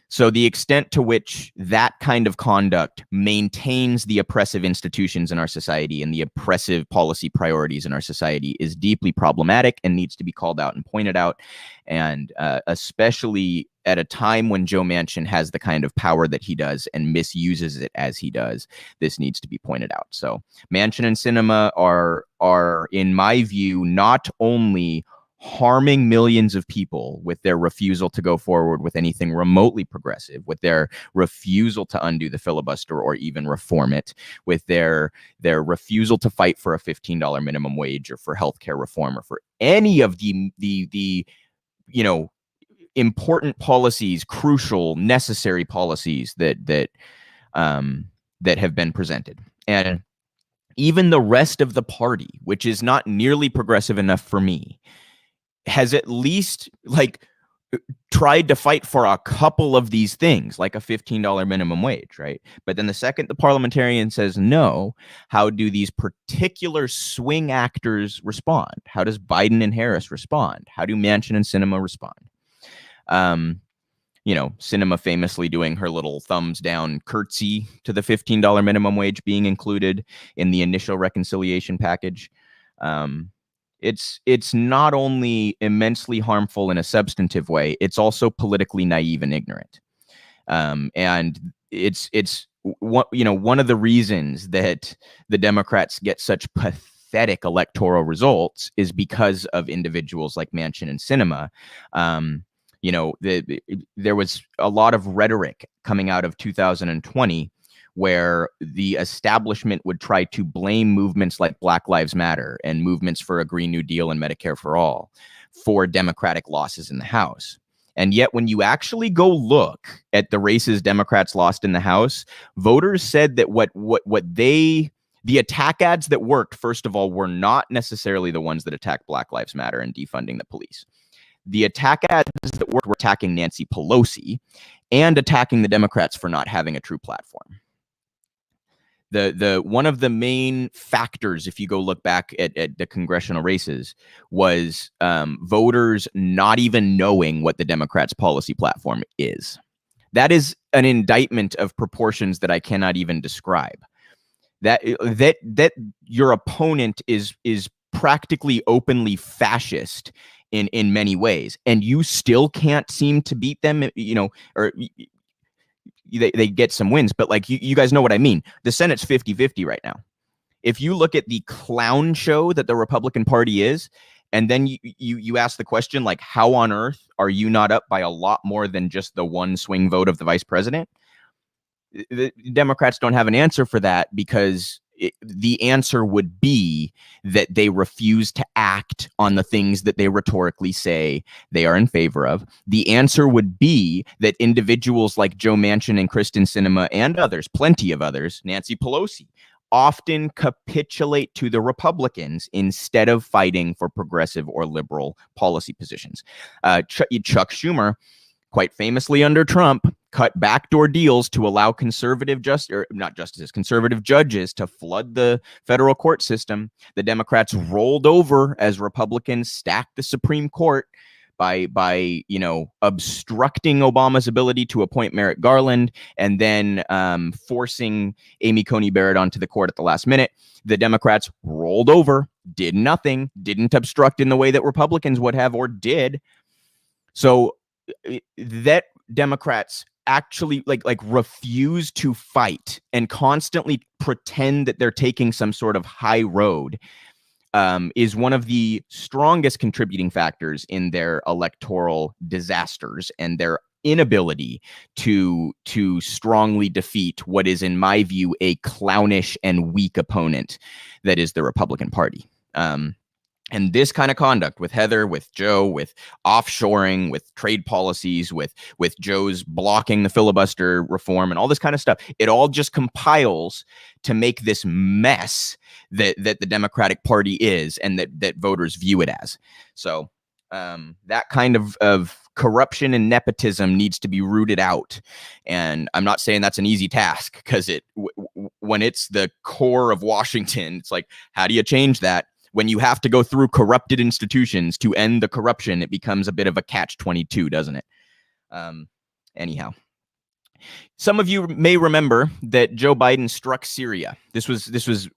So the extent to which that kind of conduct maintains the oppressive institutions in our society and the oppressive policy priorities in our society is deeply problematic and needs to be called out and pointed out. And especially at a time when Joe Manchin has the kind of power that he does and misuses it as he does, this needs to be pointed out. So Manchin and Sinema are, in my view, not only harming millions of people with their refusal to go forward with anything remotely progressive, with their refusal to undo the filibuster or even reform it, with their refusal to fight for a $15 minimum wage or for healthcare reform or for any of the important policies, crucial, necessary policies that have been presented. And even the rest of the party, which is not nearly progressive enough for me, has at least tried to fight for a couple of these things, like a $15 minimum wage, right? But then the second the parliamentarian says no, how do these particular swing actors respond? How does Biden and Harris respond? How do Manchin and Sinema respond? Sinema famously doing her little thumbs down curtsy to the $15 minimum wage being included in the initial reconciliation package. It's not only immensely harmful in a substantive way, it's also politically naive and ignorant. And it's one of the reasons that the Democrats get such pathetic electoral results is because of individuals like Manchin and Sinema. There was a lot of rhetoric coming out of 2020 where the establishment would try to blame movements like Black Lives Matter and movements for a Green New Deal and Medicare for All for Democratic losses in the House. And yet, when you actually go look at the races Democrats lost in the House, voters said that the attack ads that worked, first of all, were not necessarily the ones that attacked Black Lives Matter and defunding the police. The attack ads that worked were attacking Nancy Pelosi and attacking the Democrats for not having a true platform. The one of the main factors, if you go look back at the congressional races, was voters not even knowing what the Democrats' policy platform is. That is an indictment of proportions that I cannot even describe. That your opponent is practically openly fascist in many ways, and you still can't seem to beat them, or they get some wins, but you guys know what I mean. The Senate's 50-50 right now. If you look at the clown show that the Republican Party is, and then you ask the question, how on earth are you not up by a lot more than just the one swing vote of the vice president? The Democrats don't have an answer for that, because the answer would be that they refuse to act on the things that they rhetorically say they are in favor of. The answer would be that individuals like Joe Manchin and Kristen Sinema and others, plenty of others, Nancy Pelosi, often capitulate to the Republicans instead of fighting for progressive or liberal policy positions. Chuck Schumer, quite famously under Trump, cut backdoor deals to allow conservative judges to flood the federal court system. The Democrats rolled over as Republicans stacked the Supreme Court by obstructing Obama's ability to appoint Merrick Garland and then forcing Amy Coney Barrett onto the court at the last minute. The Democrats rolled over, did nothing, didn't obstruct in the way that Republicans would have or did. So that Democrats actually refuse to fight and constantly pretend that they're taking some sort of high road is one of the strongest contributing factors in their electoral disasters and their inability to strongly defeat what is, in my view, a clownish and weak opponent that is the Republican Party. And this kind of conduct with Heather, with Joe, with offshoring, with trade policies, with Joe's blocking the filibuster reform and all this kind of stuff, it all just compiles to make this mess that the Democratic Party is and that voters view it as. So that kind of corruption and nepotism needs to be rooted out. And I'm not saying that's an easy task, because when it's the core of Washington, it's like, how do you change that? When you have to go through corrupted institutions to end the corruption, it becomes a bit of a catch-22, doesn't it? Anyhow, Some of you may remember that Joe Biden struck Syria. This was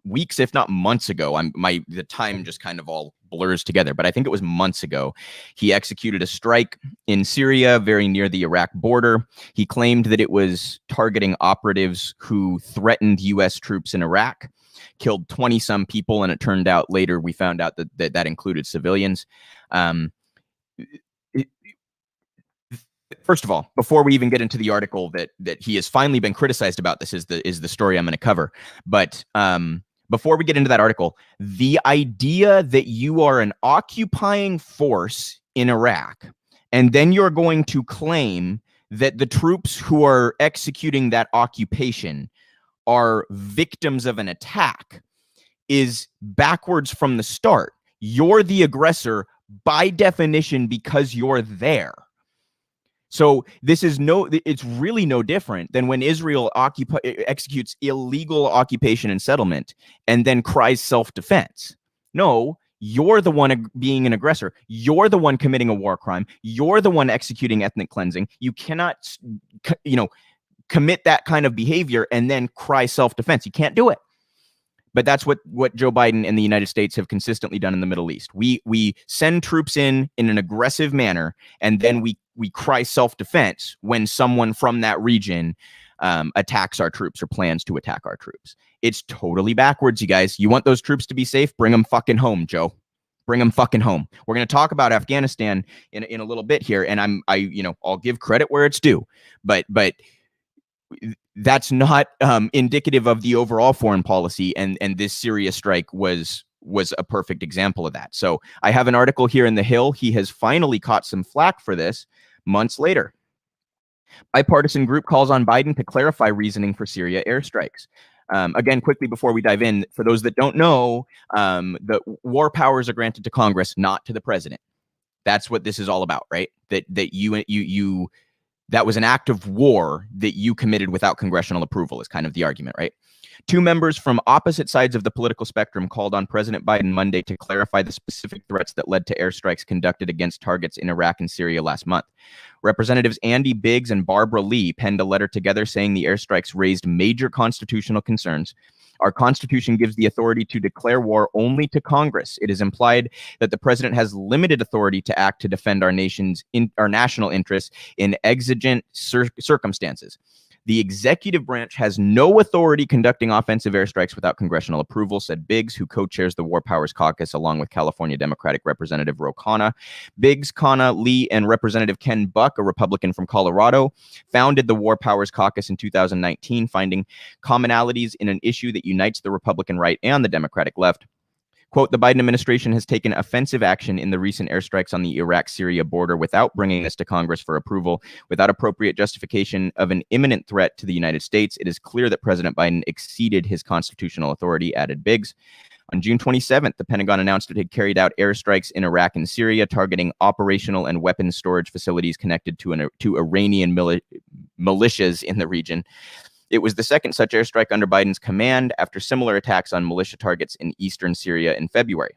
weeks, if not months ago. The time just kind of all blurs together, but I think it was months ago. He executed a strike in Syria, very near the Iraq border. He claimed that it was targeting operatives who threatened U.S. troops in Iraq, killed 20-some people, and it turned out later we found out that included civilians. First of all, before we even get into the article that he has finally been criticized about, this is the story I'm going to cover. But before we get into that article, the idea that you are an occupying force in Iraq, and then you're going to claim that the troops who are executing that occupation are victims of an attack is backwards from the start. You're the aggressor by definition because you're there. So it's really no different than when Israel executes illegal occupation and settlement and then cries self-defense. No, you're the one being an aggressor. You're the one committing a war crime. You're the one executing ethnic cleansing. You cannot, commit that kind of behavior and then cry self-defense. You can't do it. But that's what Joe Biden and the United States have consistently done in the Middle East. We send troops in an aggressive manner, and then we cry self-defense when someone from that region attacks our troops or plans to attack our troops. It's totally backwards, you guys. You want those troops to be safe? Bring them fucking home, Joe. Bring them fucking home. We're going to talk about Afghanistan in a little bit here, and I'll give credit where it's due, but that's not indicative of the overall foreign policy, and this Syria strike was a perfect example of that. So I have an article here in The Hill. He has finally caught some flack for this months later. Bipartisan group calls on Biden to clarify reasoning for Syria airstrikes. Again, quickly before we dive in, for those that don't know, the war powers are granted to Congress, not to the president. That's what this is all about, right? That was an act of war that you committed without congressional approval is kind of the argument, right? Two members from opposite sides of the political spectrum called on President Biden Monday to clarify the specific threats that led to airstrikes conducted against targets in Iraq and Syria last month. Representatives Andy Biggs and Barbara Lee penned a letter together saying the airstrikes raised major constitutional concerns. Our Constitution gives the authority to declare war only to Congress. It is implied that the president has limited authority to act to defend our national interests in exigent circumstances. The executive branch has no authority conducting offensive airstrikes without congressional approval, said Biggs, who co-chairs the War Powers Caucus along with California Democratic Representative Ro Khanna. Biggs, Khanna, Lee, and Representative Ken Buck, a Republican from Colorado, founded the War Powers Caucus in 2019, finding commonalities in an issue that unites the Republican right and the Democratic left. Quote, the Biden administration has taken offensive action in the recent airstrikes on the Iraq-Syria border without bringing this to Congress for approval, without appropriate justification of an imminent threat to the United States. It is clear that President Biden exceeded his constitutional authority, added Biggs. On June 27th, the Pentagon announced it had carried out airstrikes in Iraq and Syria, targeting operational and weapons storage facilities connected to Iranian militias in the region. It was the second such airstrike under Biden's command after similar attacks on militia targets in eastern Syria in February.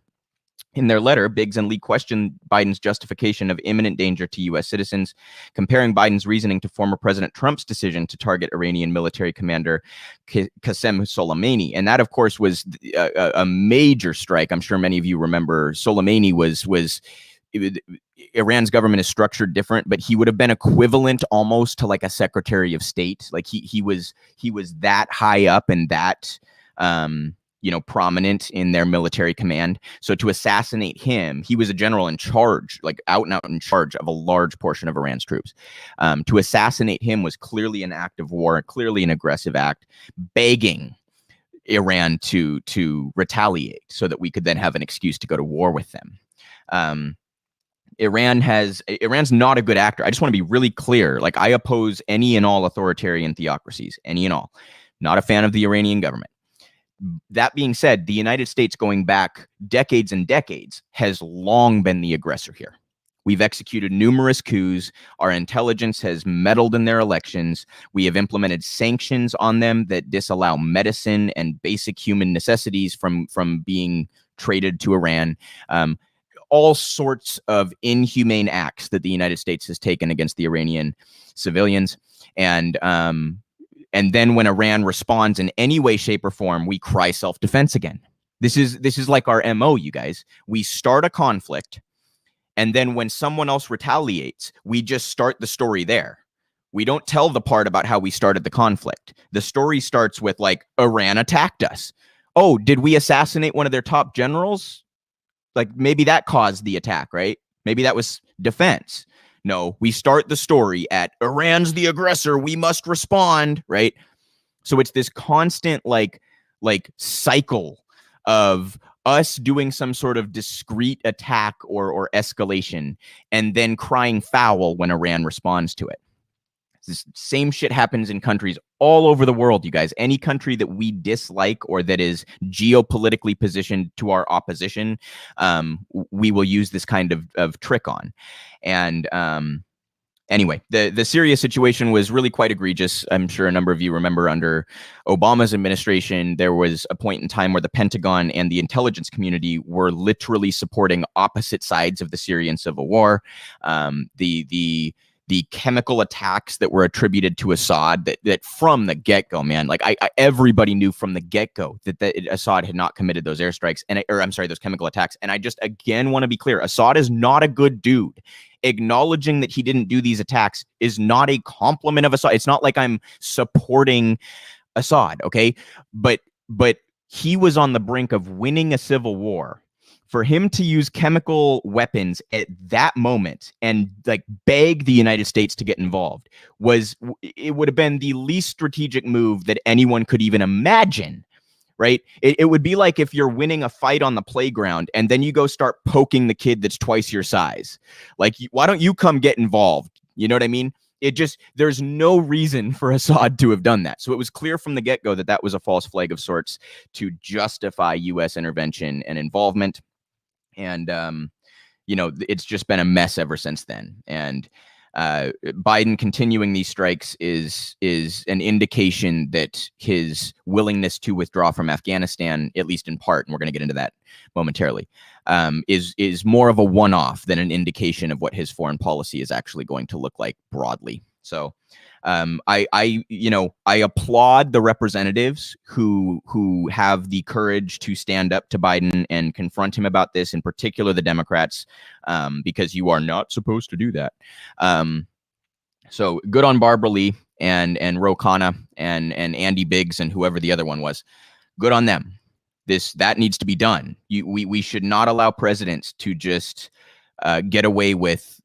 In their letter, Biggs and Lee questioned Biden's justification of imminent danger to U.S. citizens, comparing Biden's reasoning to former President Trump's decision to target Iranian military commander Qasem Soleimani. And that, of course, was a major strike. I'm sure many of you remember Soleimani was Iran's government is structured different, but he would have been equivalent almost to like a Secretary of State. Like he was that high up and that prominent in their military command. So to assassinate him, he was a general in charge, like out and out in charge of a large portion of Iran's troops. To assassinate him was clearly an act of war, clearly an aggressive act, begging Iran to retaliate so that we could then have an excuse to go to war with them. Iran's not a good actor. I just want to be really clear. Like, I oppose any and all authoritarian theocracies, any and all. Not a fan of the Iranian government. That being said, the United States, going back decades and decades, has long been the aggressor here. We've executed numerous coups. Our intelligence has meddled in their elections. We have implemented sanctions on them that disallow medicine and basic human necessities from being traded to Iran. All sorts of inhumane acts that the United States has taken against the Iranian civilians. And then when Iran responds in any way, shape, or form, we cry self-defense again. This is like our MO, you guys. We start a conflict, and then when someone else retaliates, we just start the story there. We don't tell the part about how we started the conflict. The story starts with like, Iran attacked us. Oh, did we assassinate one of their top generals? Like maybe that caused the attack, right? Maybe that was defense. No, we start the story at Iran's the aggressor. We must respond, right? So it's this constant like cycle of us doing some sort of discrete attack or escalation and then crying foul when Iran responds to it. This same shit happens in countries all over the world, you guys. Any country that we dislike or that is geopolitically positioned to our opposition, we will use this kind of trick on. And anyway, the Syria situation was really quite egregious. I'm sure a number of you remember under Obama's administration, there was a point in time where the Pentagon and the intelligence community were literally supporting opposite sides of the Syrian civil war. The chemical attacks that were attributed to Assad, that from the get-go, man, like everybody knew from the get-go that Assad had not committed those airstrikes those chemical attacks. And I just again want to be clear: Assad is not a good dude. Acknowledging that he didn't do these attacks is not a compliment of Assad. It's not like I'm supporting Assad, okay? But he was on the brink of winning a civil war. For him to use chemical weapons at that moment and like beg the United States to get involved it would have been the least strategic move that anyone could even imagine, right? It would be like if you're winning a fight on the playground and then you go start poking the kid that's twice your size. Like, why don't you come get involved? You know what I mean? There's no reason for Assad to have done that. So it was clear from the get-go that was a false flag of sorts to justify U.S. intervention and involvement. And, it's just been a mess ever since then. And Biden continuing these strikes is an indication that his willingness to withdraw from Afghanistan, at least in part, and we're going to get into that momentarily, is more of a one-off than an indication of what his foreign policy is actually going to look like broadly. So I applaud the representatives who have the courage to stand up to Biden and confront him about this, in particular the Democrats, because you are not supposed to do that. So good on Barbara Lee and Ro Khanna and Andy Biggs and whoever the other one was. Good on them. That needs to be done. We should not allow presidents to just get away with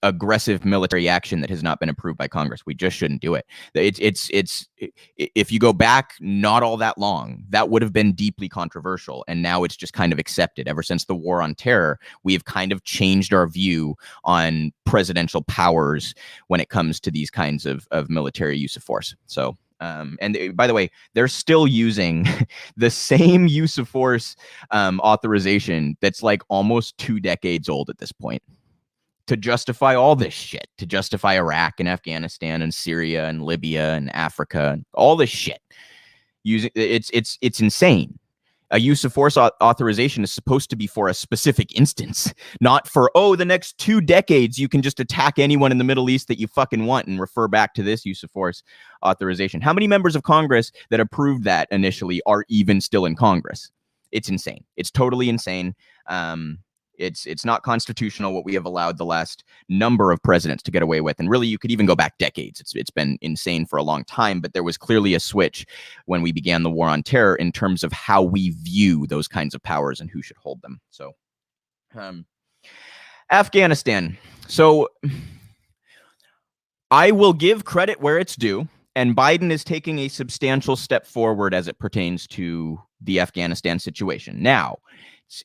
aggressive military action that has not been approved by Congress. We just shouldn't do it. If you go back not all that long, that would have been deeply controversial, and now it's just kind of accepted. Ever since the war on terror, we have kind of changed our view on presidential powers when it comes to these kinds of military use of force. So and by the way, they're still using the same use of force authorization that's like almost 2 decades old at this point, to justify all this shit, to justify Iraq and Afghanistan and Syria and Libya and Africa and all this shit. It's insane. A use of force authorization is supposed to be for a specific instance, not for, the next 2 decades you can just attack anyone in the Middle East that you fucking want and refer back to this use of force authorization. How many members of Congress that approved that initially are even still in Congress? It's insane. It's totally insane. It's not constitutional what we have allowed the last number of presidents to get away with. And really, you could even go back decades. It's been insane for a long time, but there was clearly a switch when we began the war on terror in terms of how we view those kinds of powers and who should hold them. So Afghanistan. So I will give credit where it's due, and Biden is taking a substantial step forward as it pertains to the Afghanistan situation. Now,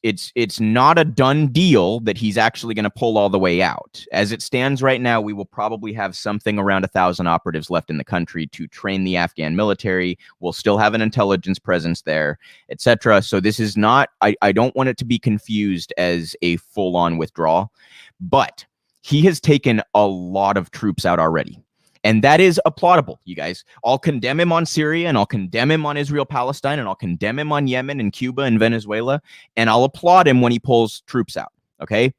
it's not a done deal that he's actually going to pull all the way out. As it stands right now, we will probably have something around 1,000 operatives left in the country to train the Afghan military. We'll still have an intelligence presence there, etc. So this is not, I don't want it to be confused as a full-on withdrawal, but he has taken a lot of troops out already. And that is applaudable, you guys. I'll condemn him on Syria, and I'll condemn him on Israel-Palestine, and I'll condemn him on Yemen and Cuba and Venezuela, and I'll applaud him when he pulls troops out, okay?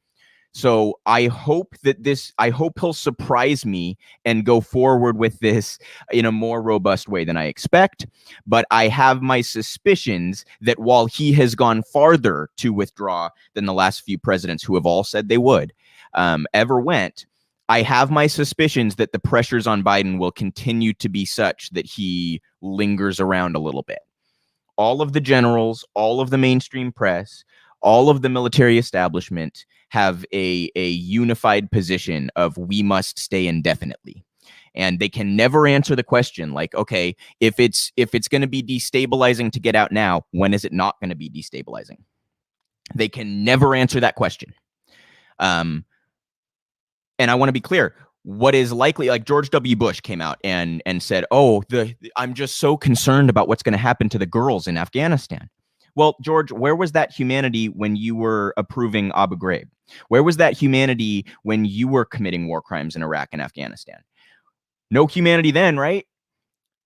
So I hope he'll surprise me and go forward with this in a more robust way than I expect. But I have my suspicions that while he has gone farther to withdraw than the last few presidents who have all said they would ever went, I have my suspicions that the pressures on Biden will continue to be such that he lingers around a little bit. All of the generals, all of the mainstream press, all of the military establishment have a unified position of we must stay indefinitely. And they can never answer the question like, okay, if it's going to be destabilizing to get out now, when is it not going to be destabilizing? They can never answer that question. And I want to be clear, what is likely, like George W. Bush came out and said, oh, I'm just so concerned about what's going to happen to the girls in Afghanistan. Well, George, where was that humanity when you were approving Abu Ghraib? Where was that humanity when you were committing war crimes in Iraq and Afghanistan? No humanity then, right?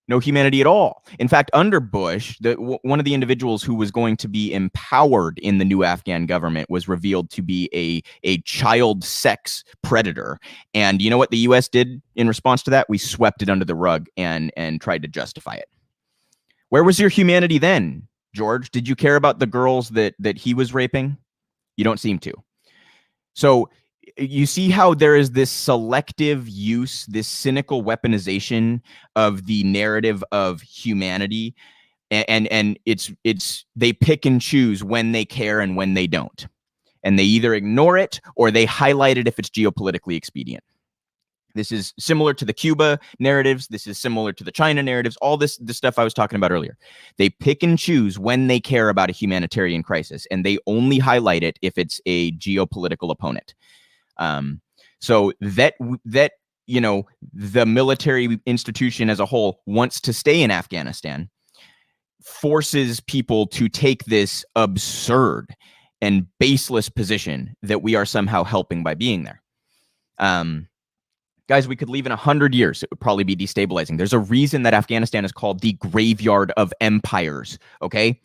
No humanity at all. In fact, under Bush, one of the individuals who was going to be empowered in the new Afghan government was revealed to be a child sex predator. And you know what the U.S. did in response to that? We swept it under the rug and tried to justify it. Where was your humanity then, George? Did you care about the girls that he was raping? You don't seem to. So you see how there is this selective use, this cynical weaponization of the narrative of humanity, and it's they pick and choose when they care and when they don't, and they either ignore it or they highlight it if it's geopolitically expedient. This is similar to the Cuba narratives. This is similar to the China narratives. All the stuff I was talking about earlier. They pick and choose when they care about a humanitarian crisis, and they only highlight it if it's a geopolitical opponent. So that you know, the military institution as a whole wants to stay in Afghanistan forces people to take this absurd and baseless position that we are somehow helping by being there. Guys, we could leave in 100 years. It would probably be destabilizing. There's a reason that Afghanistan is called the graveyard of empires. Okay.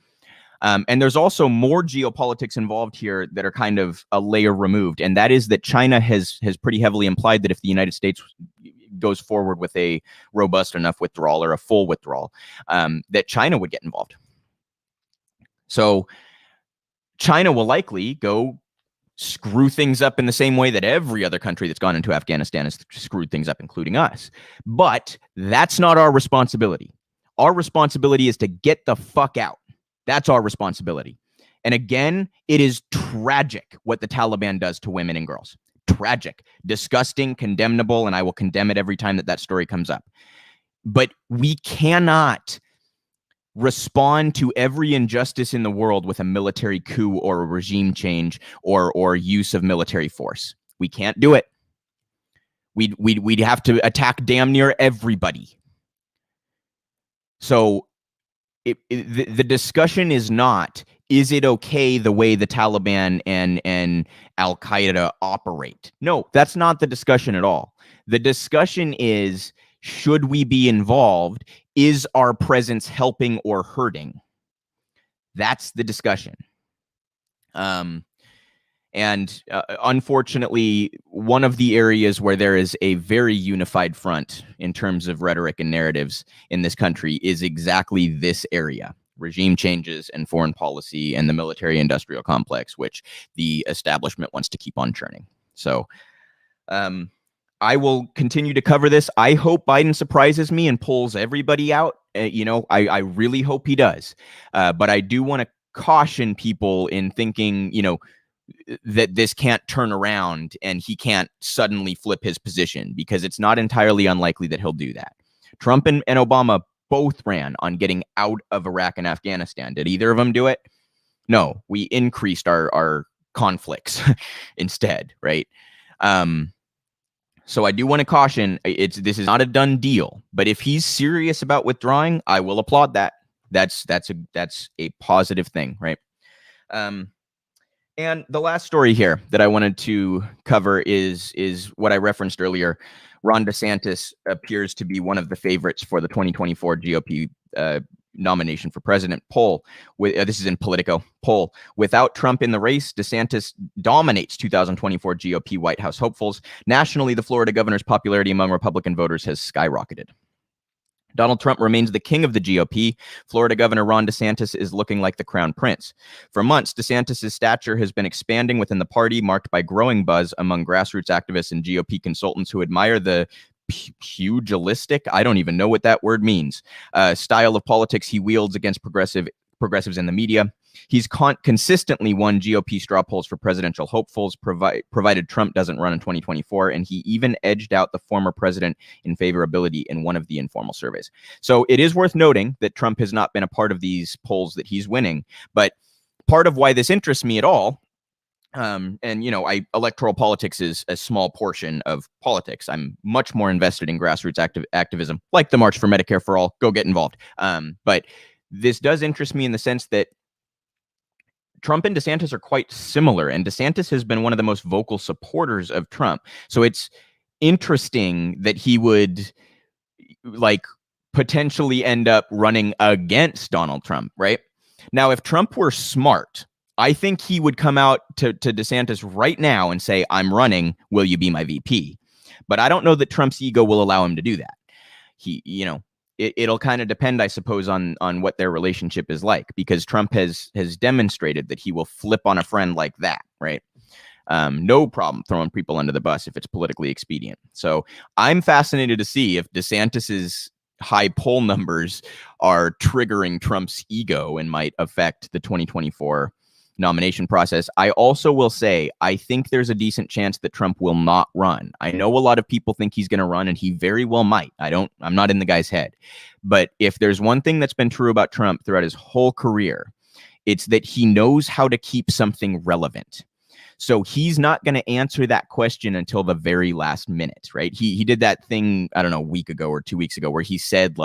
And there's also more geopolitics involved here that are kind of a layer removed. And that is that China has pretty heavily implied that if the United States goes forward with a robust enough withdrawal or a full withdrawal, that China would get involved. So China will likely go screw things up in the same way that every other country that's gone into Afghanistan has screwed things up, including us. But that's not our responsibility. Our responsibility is to get the fuck out. That's our responsibility. And again, it is tragic what the Taliban does to women and girls. Tragic, disgusting, condemnable, and I will condemn it every time that story comes up. But we cannot respond to every injustice in the world with a military coup or a regime change or use of military force. We can't do it. We'd have to attack damn near everybody. So the discussion is not, is it okay the way the Taliban and Al-Qaeda operate? No, that's not the discussion at all. The discussion is, should we be involved? Is our presence helping or hurting? That's the discussion. Unfortunately, one of the areas where there is a very unified front in terms of rhetoric and narratives in this country is exactly this area: regime changes and foreign policy and the military-industrial complex, which the establishment wants to keep on churning. So I will continue to cover this. I hope Biden surprises me and pulls everybody out. I really hope he does. But I do want to caution people in thinking, that this can't turn around and he can't suddenly flip his position, because it's not entirely unlikely that he'll do that. Trump and Obama both ran on getting out of Iraq and Afghanistan. Did either of them do it? No, we increased our conflicts instead, right? So I do want to caution, this is not a done deal, but if he's serious about withdrawing, I will applaud that. That's a positive thing, right? And the last story here that I wanted to cover is what I referenced earlier. Ron DeSantis appears to be one of the favorites for the 2024 GOP nomination for president. Poll, this is in Politico. Poll, without Trump in the race, DeSantis dominates 2024 GOP White House hopefuls. Nationally, the Florida governor's popularity among Republican voters has skyrocketed. Donald Trump remains the king of the GOP. Florida Governor Ron DeSantis is looking like the crown prince. For months, DeSantis' stature has been expanding within the party, marked by growing buzz among grassroots activists and GOP consultants who admire the pugilistic, I don't even know what that word means, style of politics he wields against progressives in the media. He's consistently won GOP straw polls for presidential hopefuls, provided Trump doesn't run in 2024, and he even edged out the former president in favorability in one of the informal surveys. So it is worth noting that Trump has not been a part of these polls that he's winning, but part of why this interests me at all, and electoral politics is a small portion of politics. I'm much more invested in grassroots activism, like the March for Medicare for All. Go get involved. But this does interest me in the sense that Trump and DeSantis are quite similar, and DeSantis has been one of the most vocal supporters of Trump. So it's interesting that he would potentially end up running against Donald Trump, right? Now, if Trump were smart, I think he would come out to DeSantis right now and say, I'm running, will you be my VP? But I don't know that Trump's ego will allow him to do that. It'll kind of depend, I suppose, on what their relationship is like, because Trump has demonstrated that he will flip on a friend like that, right? No problem throwing people under the bus if it's politically expedient. So I'm fascinated to see if DeSantis's high poll numbers are triggering Trump's ego and might affect the 2024 nomination process. I also will say, I think there's a decent chance that Trump will not run. I know a lot of people think he's going to run, and he very well might. I'm not in the guy's head. But if there's one thing that's been true about Trump throughout his whole career, it's that he knows how to keep something relevant. So he's not going to answer that question until the very last minute, right? He did that thing, I don't know, a week ago or 2 weeks ago, where he said,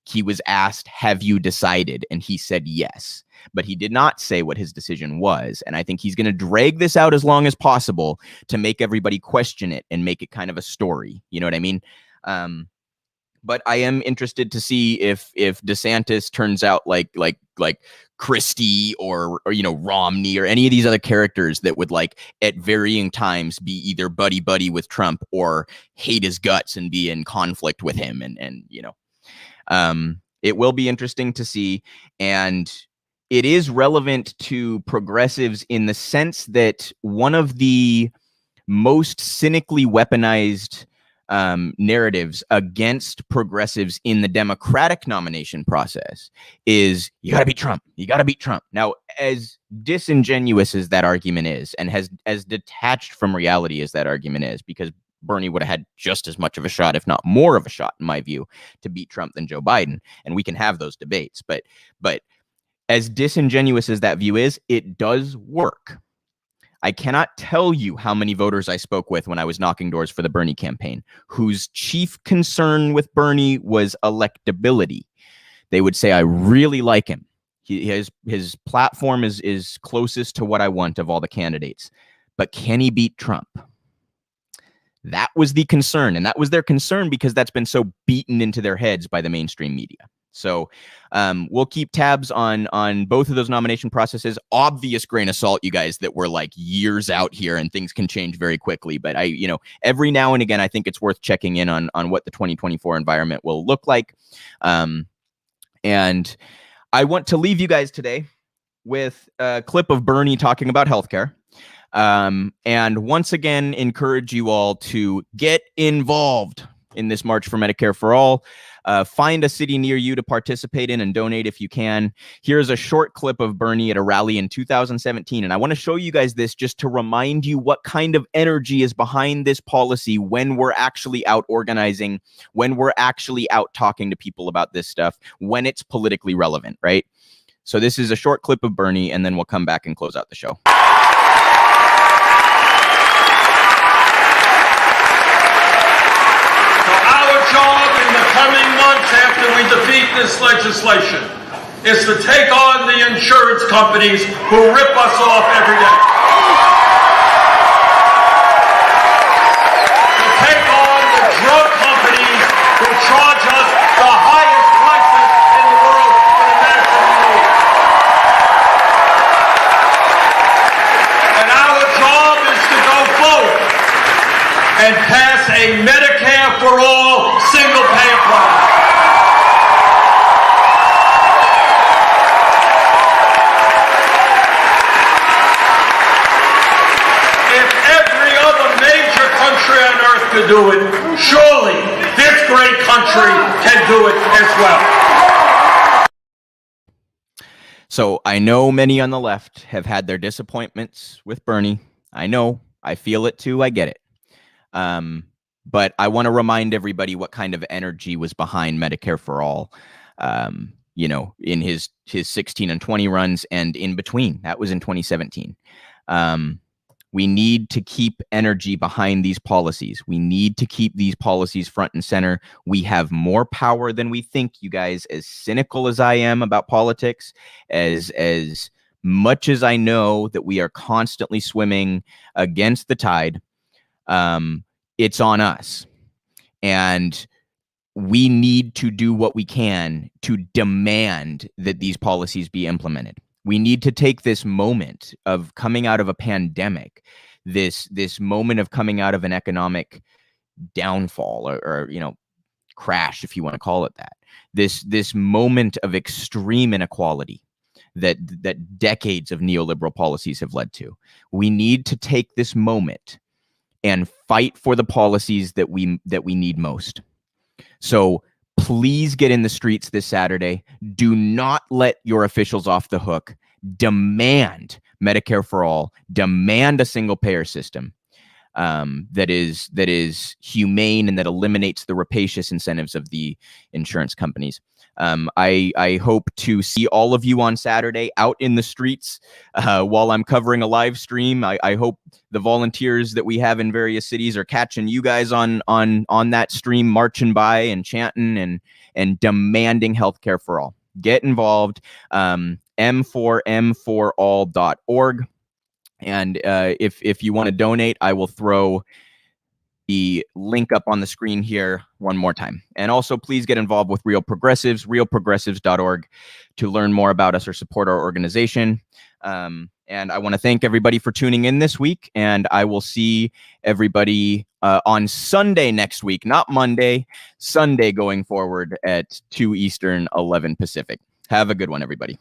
he was asked, have you decided? And he said yes, but he did not say what his decision was. And I think he's going to drag this out as long as possible to make everybody question it and make it kind of a story. You know what I mean? But I am interested to see if DeSantis turns out like Christie or Romney or any of these other characters that would at varying times be either buddy with Trump or hate his guts and be in conflict with him. It will be interesting to see, and it is relevant to progressives in the sense that one of the most cynically weaponized narratives against progressives in the Democratic nomination process is, you got to beat Trump. You got to beat Trump. Now, as disingenuous as that argument is, and as detached from reality as that argument is, because Bernie would have had just as much of a shot, if not more of a shot, in my view, to beat Trump than Joe Biden. And we can have those debates. But as disingenuous as that view is, it does work. I cannot tell you how many voters I spoke with when I was knocking doors for the Bernie campaign, whose chief concern with Bernie was electability. They would say, I really like him. His platform is closest to what I want of all the candidates. But can he beat Trump? That was the concern, and that was their concern because that's been so beaten into their heads by the mainstream media. So we'll keep tabs on both of those nomination processes. Obvious grain of salt, you guys, that we're years out here and things can change very quickly. But every now and again, I think it's worth checking in on what the 2024 environment will look like. And I want to leave you guys today with a clip of Bernie talking about healthcare. And once again, encourage you all to get involved in this March for Medicare for All. Find a city near you to participate in and donate if you can. Here's a short clip of Bernie at a rally in 2017. And I want to show you guys this just to remind you what kind of energy is behind this policy when we're actually out organizing, when we're actually out talking to people about this stuff, when it's politically relevant, right? So this is a short clip of Bernie, and then we'll come back and close out the show. Job in the coming months after we defeat this legislation is to take on the insurance companies who rip us off every day. To take on the drug companies who charge us the highest prices in the world has a Medicare for all single-payer plan. If every other major country on earth could do it, surely this great country can do it as well. So I know many on the left have had their disappointments with Bernie. I know. I feel it too. I get it. But I want to remind everybody what kind of energy was behind Medicare for All, in his 16 and 20 runs and in between. That was in 2017. We need to keep energy behind these policies. We need to keep these policies front and center. We have more power than we think, you guys. As cynical as I am about politics, as much as I know that we are constantly swimming against the tide, it's on us. And we need to do what we can to demand that these policies be implemented. We need to take this moment of coming out of a pandemic, this moment of coming out of an economic downfall or crash, if you want to call it that. This moment of extreme inequality that decades of neoliberal policies have led to. We need to take this moment and fight for the policies that we need most. So please get in the streets this Saturday. Do not let your officials off the hook. Demand Medicare for all. Demand a single payer system that is humane and that eliminates the rapacious incentives of the insurance companies. I hope to see all of you on Saturday out in the streets while I'm covering a live stream. I hope the volunteers that we have in various cities are catching you guys on that stream, marching by and chanting and demanding healthcare for all. Get involved. M4all.org. And if you want to donate, I will throw the link up on the screen here one more time. And also, please get involved with Real Progressives, realprogressives.org, to learn more about us or support our organization. And I want to thank everybody for tuning in this week. And I will see everybody on Sunday next week, not Monday, Sunday going forward at 2 Eastern, 11 Pacific. Have a good one, everybody.